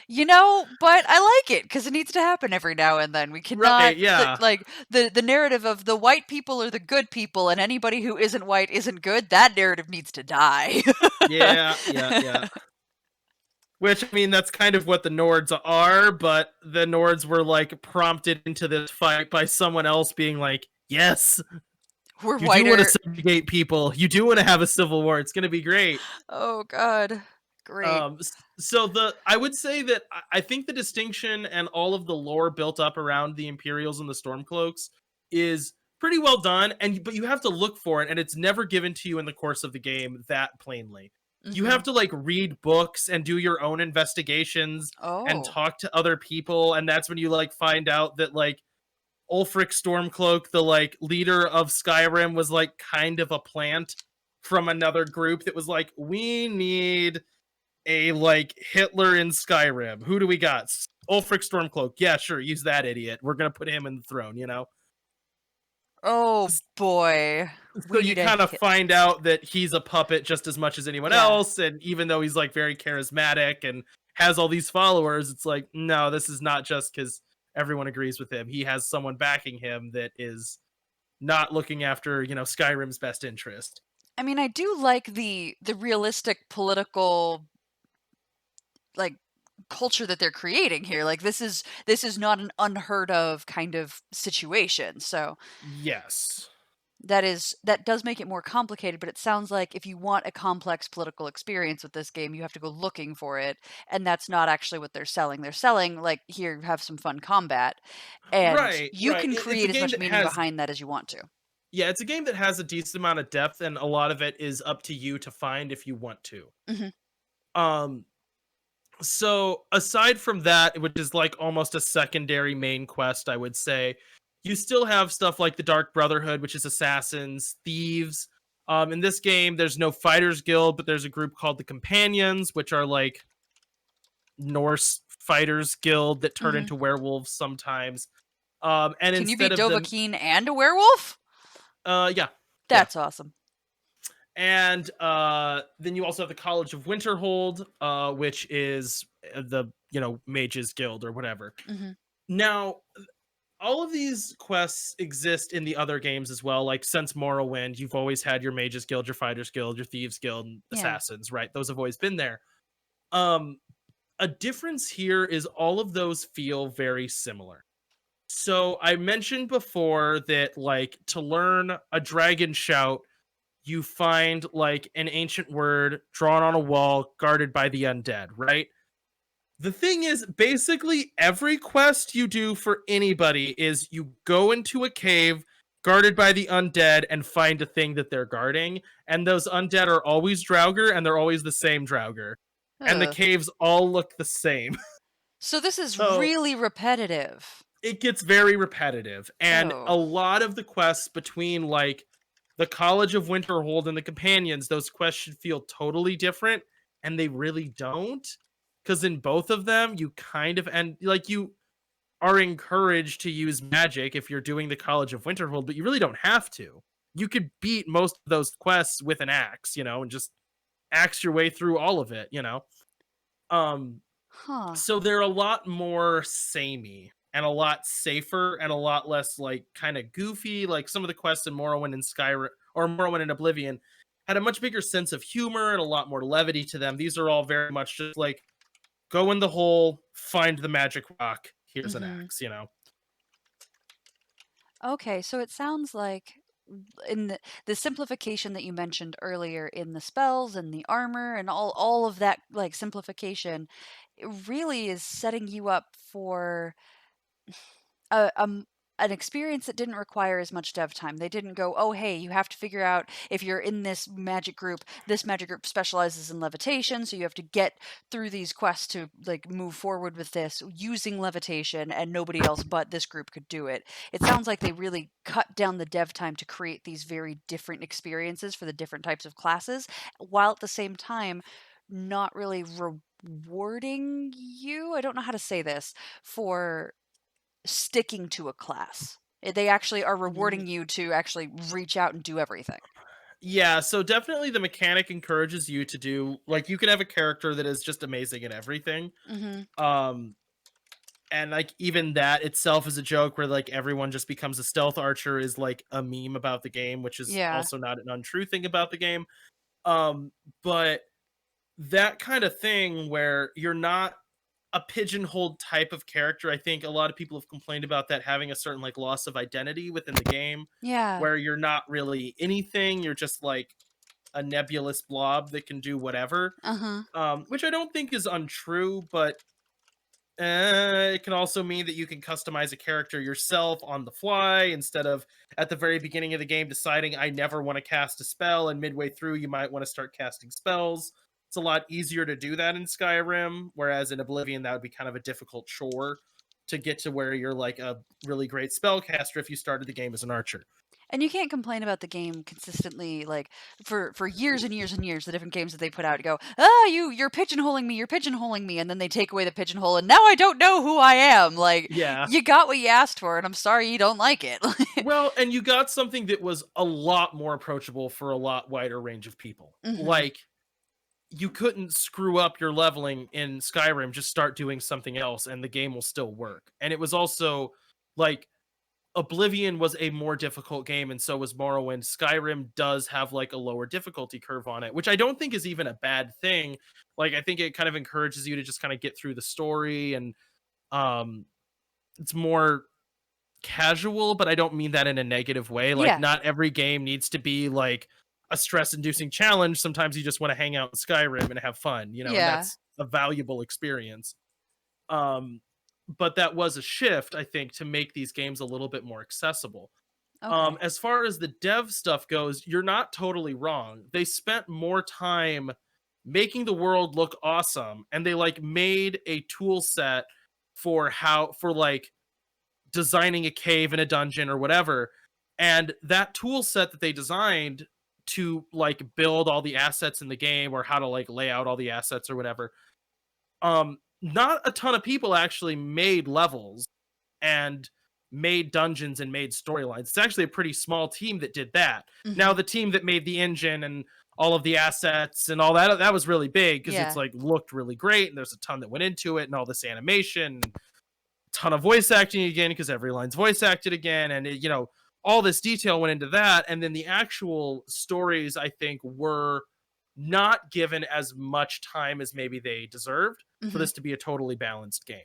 S2: You know, but I like it because it needs to happen every now and then. We cannot, like, the narrative of the white people are the good people and anybody who isn't white isn't good, that narrative needs to die.
S1: Yeah. Which, I mean, that's kind of what the Nords are, but the Nords were, like, prompted into this fight by someone else being like, yes,
S2: we're
S1: you
S2: whiter.
S1: do want to subjugate people. You do want to have a civil war. It's going to be great.
S2: Oh, God. Great.
S1: So I would say that I think the distinction and all of the lore built up around the Imperials and the Stormcloaks is pretty well done, but you have to look for it, and it's never given to you in the course of the game that plainly. You have to like read books and do your own investigations and talk to other people, and that's when you like find out that like Ulfric Stormcloak, the like leader of Skyrim, was like kind of a plant from another group that was like, we need a like Hitler in Skyrim. Who do we got? Ulfric Stormcloak. Yeah, sure, use that idiot. We're gonna put him in the throne, you know?
S2: Oh boy.
S1: So you kind of find out that he's a puppet just as much as anyone else, and even though he's like very charismatic and has all these followers. It's like, no, this is not just because everyone agrees with him. He has someone backing him that is not looking after, Skyrim's best interest.
S2: I mean, I do like the realistic political, like, culture that they're creating here. Like, this is not an unheard of kind of situation. So
S1: Yes.
S2: that does make it more complicated, but it sounds like if you want a complex political experience with this game, you have to go looking for it, and that's not actually what they're selling. They're selling, like, here, have some fun combat, and
S1: Right,
S2: you
S1: right.
S2: can
S1: It's a
S2: create as
S1: game
S2: much
S1: that
S2: meaning
S1: has
S2: behind that as you want to.
S1: yeah, it's a game that has a decent amount of depth, and a lot of it is up to you to find if you want to.
S2: Mhm.
S1: Um, so aside from that, which is like almost a secondary main quest, I would say, you still have stuff like the Dark Brotherhood, which is assassins, thieves. In this game, there's no fighters guild, but there's a group called the Companions, which are like Norse fighters guild that turn
S2: Mhm.
S1: into werewolves sometimes. And
S2: Can you be
S1: instead of them,
S2: Dovahkiin and a werewolf?
S1: yeah, yeah.
S2: That's awesome.
S1: And then you also have the College of Winterhold, which is the Mages Guild or whatever.
S2: Mhm.
S1: Now, all of these quests exist in the other games as well. Like since Morrowind, you've always had your Mages Guild, your Fighters Guild, your Thieves Guild, and
S2: Yeah.
S1: Assassins, right? Those have always been there. Um, a difference here is all of those feel very similar. So I mentioned before that, like, to learn a dragon shout, you find like an ancient word drawn on a wall guarded by the undead, right? The thing is, basically every quest you do for anybody is you go into a cave guarded by the undead and find a thing that they're guarding, and those undead are always Draugr, and they're always the same Draugr, and the
S2: Ugh.
S1: caves all look the same.
S2: So this is
S1: So
S2: really repetitive.
S1: it gets very repetitive, and a
S2: Oh.
S1: lot of the quests between like the College of Winterhold and the Companions, those quests should feel totally different, and they really don't, because in both of them you kind of and like you are encouraged to use magic if you're doing the College of Winterhold, but you really don't have to. You could beat most of those quests with an axe, and just axe your way through all of it. Um
S2: Huh.
S1: so they're a lot more samey and a lot safer and a lot less like kind of goofy. Like some of the quests in Morrowind and Skyrim or Morrowind and Oblivion had a much bigger sense of humor and a lot more levity to them. These are all very much just like go in the hole, find the magic rock, here's an
S2: Mhm.
S1: axe.
S2: Okay, so it sounds like in the simplification that you mentioned earlier in the spells and the armor and all of that, like, simplification, it really is setting you up for a an experience that didn't require as much dev time. They didn't go, "Oh, hey, you have to figure out if you're in this magic group specializes in levitation, so you have to get through these quests to, like, move forward with this using levitation, and nobody else but this group could do it." It sounds like they really cut down the dev time to create these very different experiences for the different types of classes, while at the same time not really rewarding you. I don't know how to say this, for sticking to a class. They actually are rewarding you to actually reach out and do everything.
S1: Yeah, so definitely the mechanic encourages you to do like you can have a character that is just amazing at everything.
S2: Mhm.
S1: Um and like even that itself is a joke where like everyone just becomes a stealth archer is like a meme about the game, which is
S2: Yeah.
S1: also not an untrue thing about the game. But that kind of thing where you're not a pigeonholed type of character, I think a lot of people have complained about that having a certain like loss of identity within the game,
S2: Yeah.
S1: where you're not really anything, you're just like a nebulous blob that can do whatever.
S2: Uh-huh.
S1: Which I don't think is untrue, but it can also mean that you can customize a character yourself on the fly instead of at the very beginning of the game deciding I never want to cast a spell, and midway through you might want to start casting spells. It's a lot easier to do that in Skyrim, whereas in Oblivion that would be kind of a difficult chore to get to where you're like a really great spellcaster if you started the game as an archer.
S2: And you can't complain about the game consistently, like, for years and years and years, the different games that they put out go, "Ah, you're you're pigeonholing me," and then they take away the pigeonhole, and now I don't know who I am. Like,
S1: Yeah.
S2: you got what you asked for, and I'm sorry you don't like it.
S1: Well, and you got something that was a lot more approachable for a lot wider range of people.
S2: Mhm.
S1: Like you couldn't screw up your leveling in Skyrim, just start doing something else and the game will still work. And it was also like Oblivion was a more difficult game and so was Morrowind. Skyrim does have like a lower difficulty curve on it, which I don't think is even a bad thing. Like I think it kind of encourages you to just kind of get through the story and um it's more casual, but I don't mean that in a negative way. Like
S2: Yeah.
S1: not every game needs to be like a stress-inducing challenge. Sometimes you just want to hang out in Skyrim and have fun, and
S2: Yeah.
S1: that's a valuable experience. Um, but that was a shift, I think, to make these games a little bit more accessible.
S2: Okay.
S1: As far as the dev stuff goes, you're not totally wrong. They spent more time making the world look awesome, and they like made a tool set for like designing a cave in a dungeon or whatever. And that tool set that they designed to like build all the assets in the game or how to like lay out all the assets or whatever, not a ton of people actually made levels and made dungeons and made storylines. It's actually a pretty small team that did that. Now
S2: Mhm.
S1: the team that made the engine and all of the assets and all that was really big because it's
S2: Yeah.
S1: like looked really great and there's a ton that went into it and all this animation, ton of voice acting again because every line's voice acted again, and all this detail went into that. And then the actual stories, I think, were not given as much time as maybe they deserved for
S2: Mhm.
S1: this to be a totally balanced game.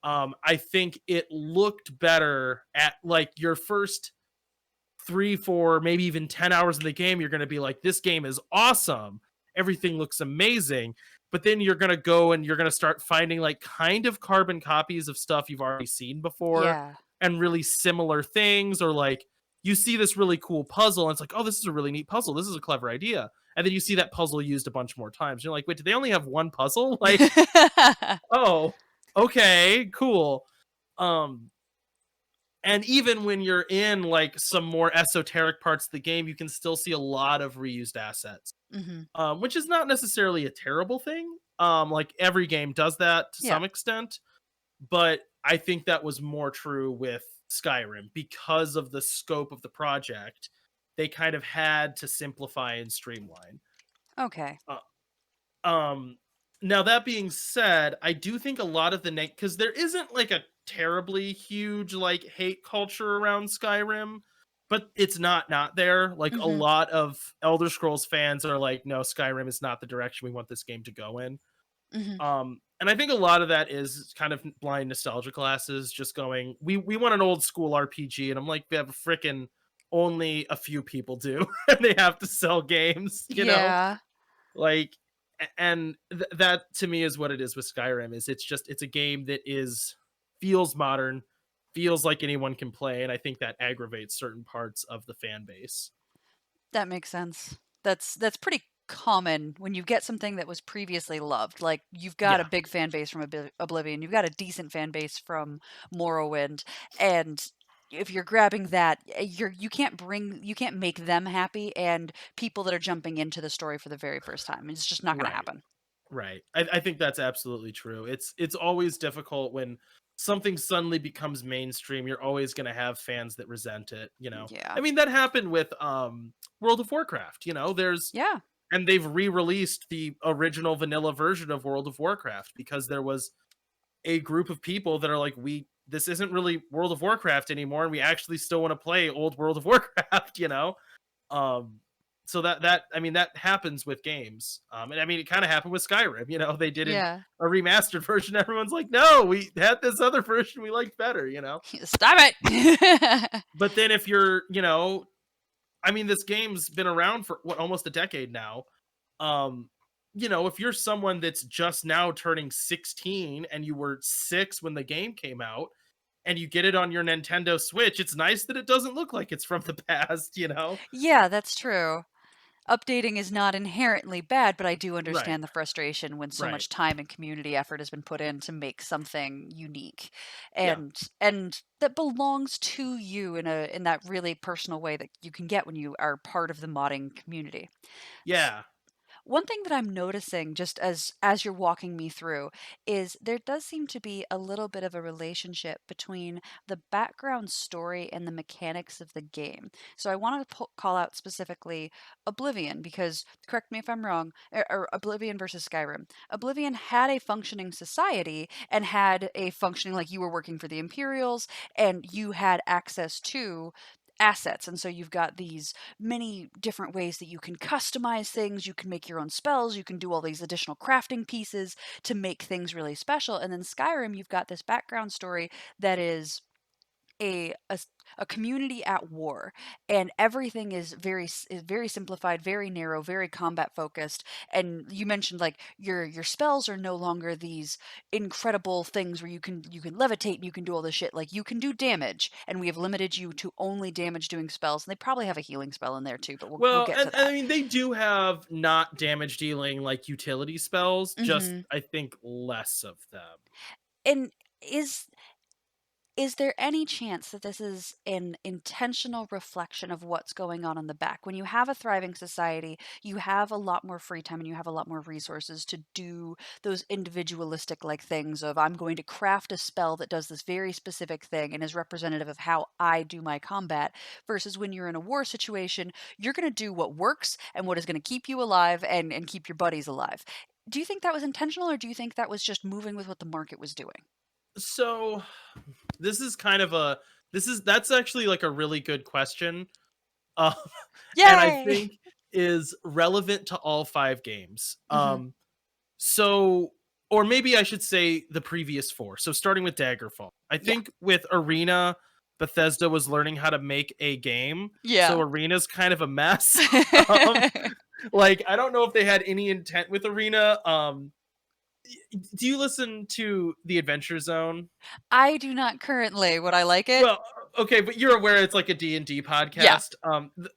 S1: I think it looked better at like your first 3, 4, maybe even 10 hours in the game. You're going to be like, this game is awesome. Everything looks amazing. But then you're going to go and you're going to start finding like kind of carbon copies of stuff you've already seen before
S2: Yeah.
S1: and really similar things. Or like you see this really cool puzzle and it's like, oh, this is a really neat puzzle. This is a clever idea. And then you see that puzzle used a bunch more times. You're like, wait, did they only have one puzzle? Like, oh, okay, cool. Um, and even when you're in like some more esoteric parts of the game, you can still see a lot of reused assets,
S2: Mhm.
S1: which is not necessarily a terrible thing. Like every game does that to
S2: Yeah.
S1: some extent, but I think that was more true with Skyrim because of the scope of the project. They kind of had to simplify and streamline.
S2: Okay.
S1: Uh, um, Now that being said, I do think a lot of the because there isn't like a terribly huge like hate culture around Skyrim, but it's not there. Like a
S2: Mhm.
S1: lot of Elder Scrolls fans are like, no, Skyrim is not the direction we want this game to go in.
S2: Mhm.
S1: And I think a lot of that is kind of blind nostalgia classes just going, we want an old school RPG, and I'm like, we have a freaking only a few people do, and they have to sell games.
S2: Yeah.
S1: Like and that to me is what it is with Skyrim. Is it's a game that is feels modern, feels like anyone can play, and I think that aggravates certain parts of the fan base.
S2: That makes sense. That's pretty common when you get something that was previously loved. Like you've got a
S1: Yeah,
S2: big fan base from Oblivion, you've got a decent fan base from Morrowind, and if you're grabbing that, you can't make them happy and people that are jumping into the story for the very first time. It's just not going to
S1: right.
S2: happen.
S1: Right. I think that's absolutely true. It's always difficult when something suddenly becomes mainstream. You're always going to have fans that resent it.
S2: Yeah.
S1: I mean, that happened with World of Warcraft. There's
S2: Yeah.
S1: and they've re-released the original vanilla version of World of Warcraft because there was a group of people that are like, we this isn't really World of Warcraft anymore, and we actually still want to play old World of Warcraft. Um, so that I mean that happens with games. And I mean it kind of happened with Skyrim. They did
S2: Yeah.
S1: a remastered version. Everyone's like, no, we had this other version we liked better.
S2: Stop it.
S1: But then if I mean, this game's been around for what almost a decade now. Um, if you're someone that's just now turning 16 and you were 6 when the game came out and you get it on your Nintendo Switch, it's nice that it doesn't look like it's from the past.
S2: Yeah, that's true. Updating is not inherently bad, but I do
S1: Right,
S2: understand the frustration when so
S1: right.
S2: much time and community effort has been put in to make something unique
S1: Yeah,
S2: and that belongs to you in that really personal way that you can get when you are part of the modding community. S-
S1: yeah.
S2: One thing that I'm noticing just as you're walking me through is there does seem to be a little bit of a relationship between the background story and the mechanics of the game. So I want to call out specifically Oblivion because correct me if I'm wrong, or Oblivion versus Skyrim. Oblivion had a functioning society and had a functioning like you were working for the Imperials and you had access to assets, and so you've got these many different ways that you can customize things. You can make your own spells, you can do all these additional crafting pieces to make things really special. And then Skyrim, you've got this background story that is a community at war, and everything is very simplified, very narrow, very combat focused. And you mentioned like your spells are no longer these incredible things where you can levitate and you can do all this shit. Like you can do damage, and we have limited you to only damage doing spells. And they probably have a healing spell in there too, but we'll
S1: Well,
S2: get to
S1: and I
S2: that.
S1: mean, they do have not damage dealing like utility spells, just
S2: Hmm.
S1: I think less of them.
S2: And is there any chance that this is an intentional reflection of what's going on in the back? When you have a thriving society, you have a lot more free time and you have a lot more resources to do those individualistic like things of I'm going to craft a spell that does this very specific thing and is representative of how I do my combat versus when you're in a war situation, you're going to do what works and what is going to keep you alive and keep your buddies alive. Do you think that was intentional or do you think that was just moving with what the market was doing?
S1: So this is kind of a that's actually like a really good question. Uh, and I
S2: Yay!
S1: think is relevant to all 5 games.
S2: Mhm.
S1: So or maybe I should say the previous 4. So starting with Daggerfall. I
S2: Yeah.
S1: think with Arena, Bethesda was learning how to make a game. So
S2: Yeah.
S1: Arena's kind of a mess. um, like I don't know if they had any intent with Arena. Do you listen to the Adventure Zone?
S2: I do not currently. Would I like it?
S1: Well, okay, but you're aware it's like a D&D
S2: Yeah.
S1: podcast.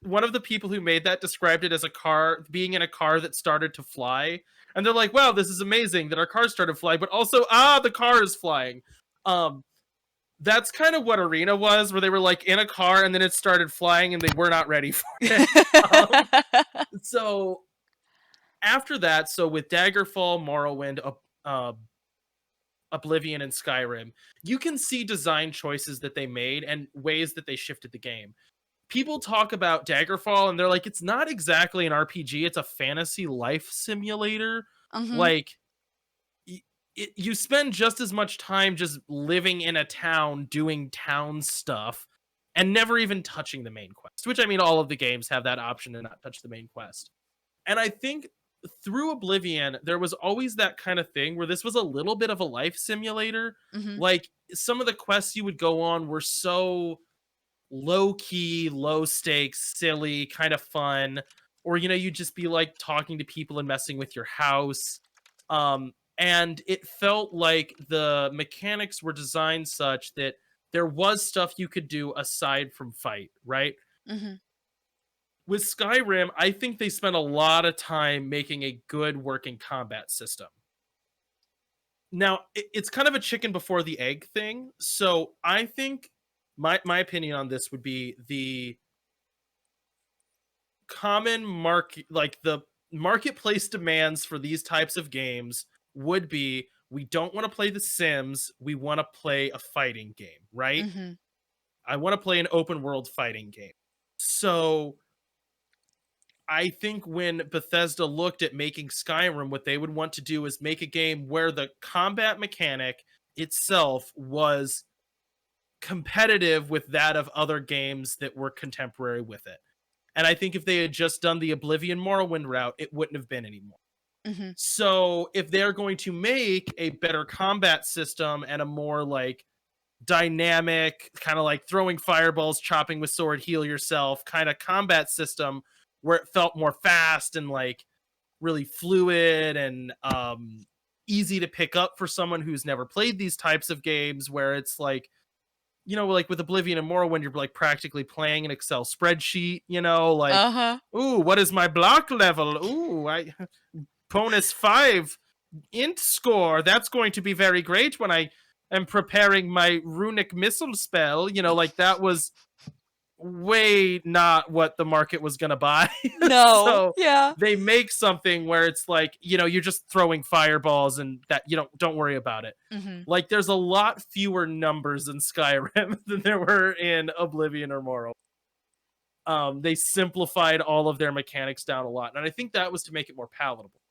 S1: One of the people who made that described it as a car being in a car that started to fly, and they're like, "Wow, this is amazing that our car started to fly, but also the car is flying." Um, that's kind of what Arena was, where they were like in a car and then it started flying and they were not ready for it. Um, so after that, so with Daggerfall, Morrowind, uh, Oblivion and Skyrim, you can see design choices that they made and ways that they shifted the game. People talk about Daggerfall and they're like, it's not exactly an RPG, it's a fantasy life simulator.
S2: Mhm.
S1: Like, you spend just as much time just living in a town doing town stuff and never even touching the main quest, which I mean, all of the games have that option to not touch the main quest. And I think through Oblivion, there was always that kind of thing where this was a little bit of a life simulator.
S2: Mhm.
S1: Like some of the quests you would go on were so low key, low stakes, silly, kind of fun. Or, you'd just be like talking to people and messing with your house. And it felt like the mechanics were designed such that there was stuff you could do aside from fight, right?
S2: Mhm.
S1: With Skyrim, I think they spent a lot of time making a good working combat system. Now, it's kind of a chicken before the egg thing. So I think my opinion on this would be the common market, like the marketplace demands for these types of games would be we don't want to play The Sims, we want to play a fighting game, right?
S2: Mhm.
S1: I want to play an open world fighting game. So I think when Bethesda looked at making Skyrim, what they would want to do is make a game where the combat mechanic itself was competitive with that of other games that were contemporary with it. And I think if they had just done the Oblivion Morrowind route, it wouldn't have been anymore.
S2: Mhm.
S1: So if they're going to make a better combat system and a more like dynamic, kind of like throwing fireballs, chopping with sword, heal yourself kind of combat system where it felt more fast and like really fluid and easy to pick up for someone who's never played these types of games, where it's like, like with Oblivion and Morrowind, you're like practically playing an Excel spreadsheet, like,
S2: Uh-huh.
S1: ooh, what is my block level? Ooh, I bonus 5 int score. That's going to be very great when I am preparing my runic missile spell. Like that was way not what the market was going to buy.
S2: No.
S1: So
S2: Yeah.
S1: they make something where it's like, you're just throwing fireballs and that you don't worry about it.
S2: Hmm.
S1: Like there's a lot fewer numbers in Skyrim than there were in Oblivion or Morrowind. They simplified all of their mechanics down a lot, and I think that was to make it more palatable.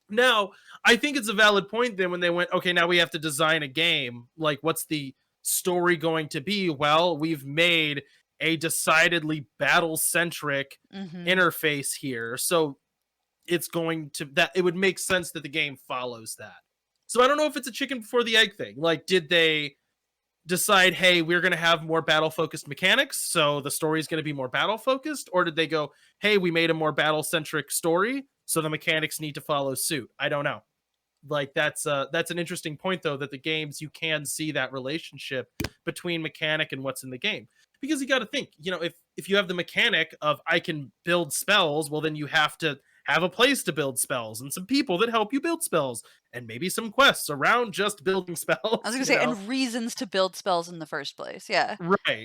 S1: Now, I think it's a valid point then when they went, okay, now we have to design a game. Like, what's the story going to be? Well, we've made a decidedly battle-centric
S2: Hmm.
S1: interface here. So it's going to that it would make sense that the game follows that. So I don't know if it's a chicken before the egg thing. Like, did they decide, hey, we're going to have more battle focused mechanics, so the story is going to be more battle focused? Or did they go, hey, we made a more battle centric story, so the mechanics need to follow suit? I don't know. Like that's an interesting point though, that the games you can see that relationship between mechanic and what's in the game, because you got to think, if you have the mechanic of I can build spells, well then you have to have a place to build spells and some people that help you build spells and maybe some quests around just building
S2: I was
S1: spells.
S2: gonna say, and reasons to build spells in the first place. Yeah.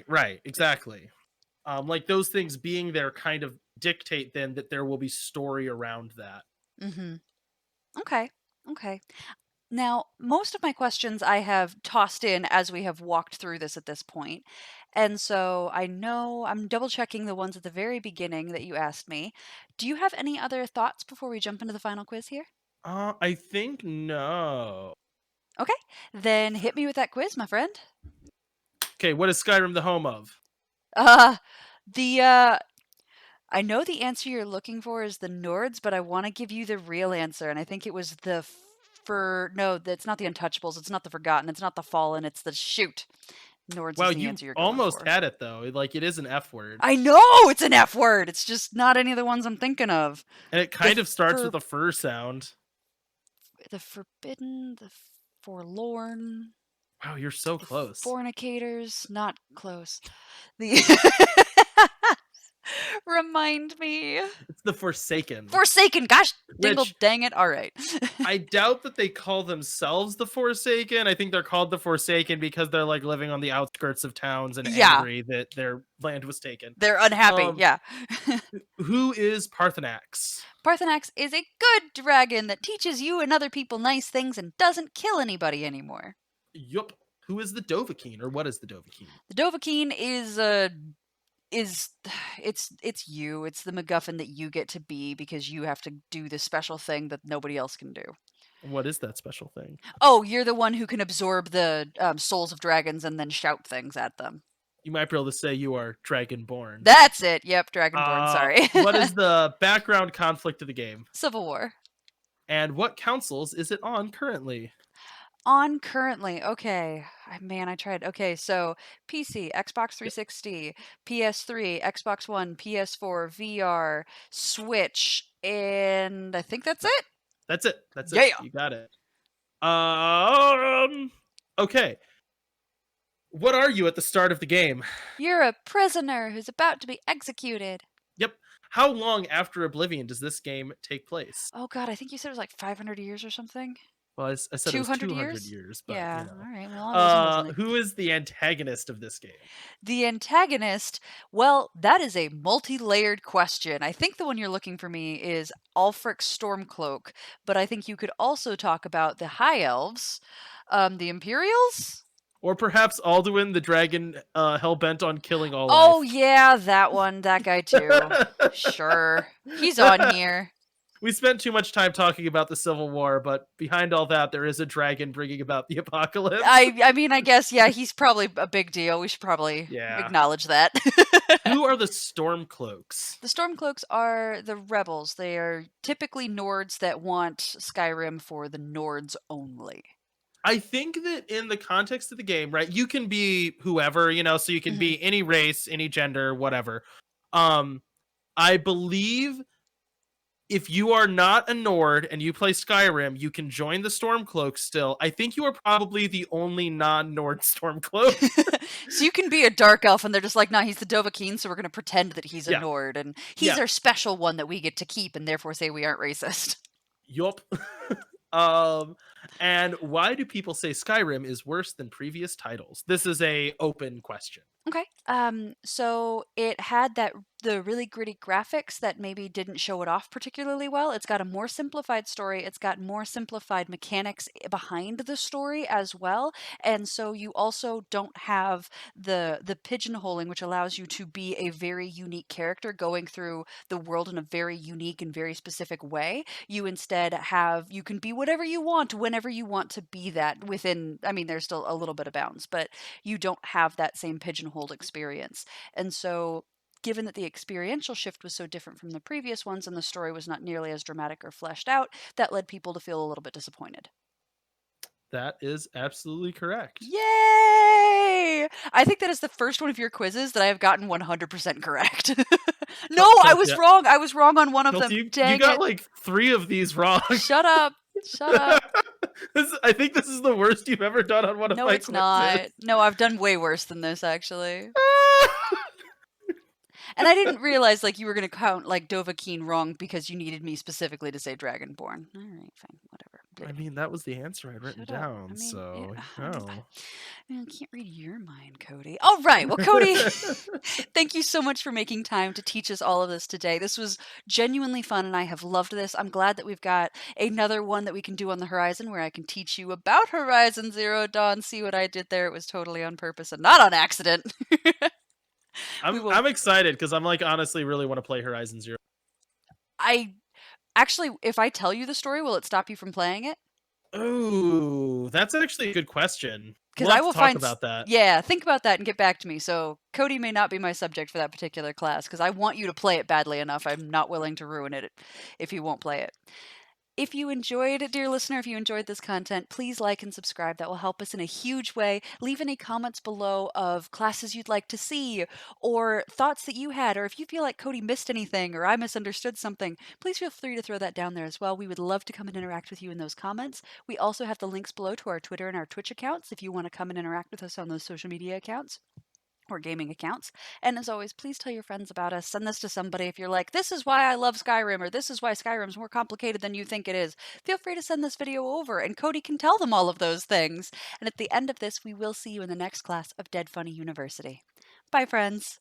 S1: Right, exactly. Like those things being there kind of dictate then that there will be story around that.
S2: Hmm. Okay. Okay. Now, most of my questions I have tossed in as we have walked through this at this point. And so I know I'm double checking the ones at the very beginning that you asked me. Do you have any other thoughts before we jump into the final quiz here?
S1: I think no.
S2: Okay. Then hit me with that quiz, my friend.
S1: Okay, what is Skyrim the home of?
S2: Uh, the, I know the answer you're looking for is the Nords, but I want to give you the real answer. And I think it was no, that's not the Untouchables. It's not the Forgotten. It's not the Fallen. It's the Shoot. Nords
S1: Wow,
S2: is the
S1: you
S2: answer you're going
S1: almost
S2: for.
S1: had it though. Like it is an F word.
S2: I know it's an F word. It's just not any of the ones I'm thinking of.
S1: And it kind of starts with a fur sound.
S2: The forbidden, the forlorn,
S1: Wow, you're so
S2: the
S1: close.
S2: fornicators, not close. The remind me.
S1: It's the Forsaken.
S2: Forsaken. Gosh, dingle
S1: Which
S2: dang it. All right.
S1: I doubt that they call themselves the Forsaken. I think they're called the Forsaken because they're like living on the outskirts of towns and
S2: Yeah.
S1: angry that their land was taken.
S2: They're unhappy. Yeah.
S1: Who is Parthenax?
S2: Parthenax is a good dragon that teaches you and other people nice things and doesn't kill anybody anymore.
S1: Yup. Who is the Dovahkiin, or what is the Dovahkiin?
S2: The Dovahkiin is it's you. It's the MacGuffin that you get to be because you have to do this special thing that nobody else can do.
S1: What is that special thing?
S2: Oh, you're the one who can absorb the souls of dragons and then shout things at them.
S1: You might be able to say you are Dragonborn.
S2: That's it. Yep, Dragonborn. Sorry.
S1: What is the background conflict of the game?
S2: Civil War.
S1: And what consoles is it on currently?
S2: On currently, okay. Man, I tried. Okay, so PC, Xbox 360, PS3, Xbox One, PS4, VR, Switch, and I think that's it.
S1: That's it. That's
S2: Yeah.
S1: it. You got it. Okay. What are you at the start of the game?
S2: You're a prisoner who's about to be executed.
S1: Yep. How long after Oblivion does this game take place?
S2: Oh god, I think you said it was like 500 years or something.
S1: Well, I said it was 200 years, but
S2: yeah.
S1: you know.
S2: All right. Well, I wasn't
S1: Who is the antagonist of this game?
S2: The antagonist, well, that is a multi-layered question. I think the one you're looking for me is Ulfric Stormcloak, but I think you could also talk about the High Elves, the Imperials?
S1: Or perhaps Alduin, the dragon hell-bent on killing all
S2: Oh,
S1: life.
S2: yeah, that one. That guy, too. Sure. He's on here.
S1: We spent too much time talking about the Civil War, but behind all that, there is a dragon bringing about the apocalypse.
S2: I mean, I guess, yeah, he's probably a big deal. We should probably acknowledge that.
S1: Who are the Stormcloaks?
S2: The Stormcloaks are the rebels. They are typically Nords that want Skyrim for the Nords only.
S1: I think that in the context of the game, right, you can be whoever, so you can be any race, any gender, whatever. I believe if you are not a Nord and you play Skyrim, you can join the Stormcloaks still. I think you are probably the only non-Nord Stormcloak.
S2: So you can be a Dark Elf, and they're just like, nah, he's the Dovahkiin, so we're going to pretend that he's a Nord, and he's our special one that we get to keep, and therefore say we aren't racist.
S1: Yup. And why do people say Skyrim is worse than previous titles? This is a open question.
S2: Okay. So it had the really gritty graphics that maybe didn't show it off particularly well. It's got a more simplified story. It's got more simplified mechanics behind the story as well. And so you also don't have the pigeonholing, which allows you to be a very unique character going through the world in a very unique and very specific way. You instead have you can be whatever you want whenever you want to be that within, I mean, there's still a little bit of bounds, but you don't have that same pigeonholed experience. And so, given that the experiential shift was so different from the previous ones and the story was not nearly as dramatic or fleshed out, that led people to feel a little bit disappointed.
S1: That is absolutely correct.
S2: Yay! I think that is the first one of your quizzes that I have gotten 100% correct. No, I
S1: Kelsey,
S2: was wrong. I was wrong on one of them.
S1: Kelsey, you
S2: Dang
S1: got
S2: it.
S1: like 3 of these wrong.
S2: Shut up. Shut up.
S1: I think this is the worst you've ever done on one of
S2: No,
S1: my
S2: it's
S1: quizzes.
S2: not. No, I've done way worse than this, actually. And I didn't realize like you were going to count like Dovahkiin wrong because you needed me specifically to say Dragonborn. All right, fine, whatever.
S1: I mean, that was the answer I'd written
S2: Shut up. I
S1: down,
S2: mean,
S1: so
S2: I can't read your mind, Cody. All right, well, Cody, thank you so much for making time to teach us all of this today. This was genuinely fun, and I have loved this. I'm glad that we've got another one that we can do on the horizon where I can teach you about Horizon Zero Dawn. See what I did there? It was totally on purpose and not on accident.
S1: I'm excited because I'm like honestly really want to play Horizon Zero.
S2: I actually, if I tell you the story, will it stop you from playing it?
S1: Ooh, that's actually a good question.
S2: Because
S1: We'll
S2: I
S1: have
S2: will
S1: to talk
S2: find,
S1: about that.
S2: yeah, think about that and get back to me. So Cody may not be my subject for that particular class because I want you to play it badly enough. I'm not willing to ruin it if you won't play it. If you enjoyed, dear listener, if you enjoyed this content, please like and subscribe. That will help us in a huge way. Leave any comments below of classes you'd like to see or thoughts that you had, or if you feel like Cody missed anything or I misunderstood something, please feel free to throw that down there as well. We would love to come and interact with you in those comments. We also have the links below to our Twitter and our Twitch accounts if you want to come and interact with us on those social media accounts or gaming accounts. And as always, please tell your friends about us. Send this to somebody if you're like, this is why I love Skyrim, or this is why Skyrim's more complicated than you think it is. Feel free to send this video over, and Cody can tell them all of those things. And at the end of this, we will see you in the next class of Dead Funny University. Bye, friends.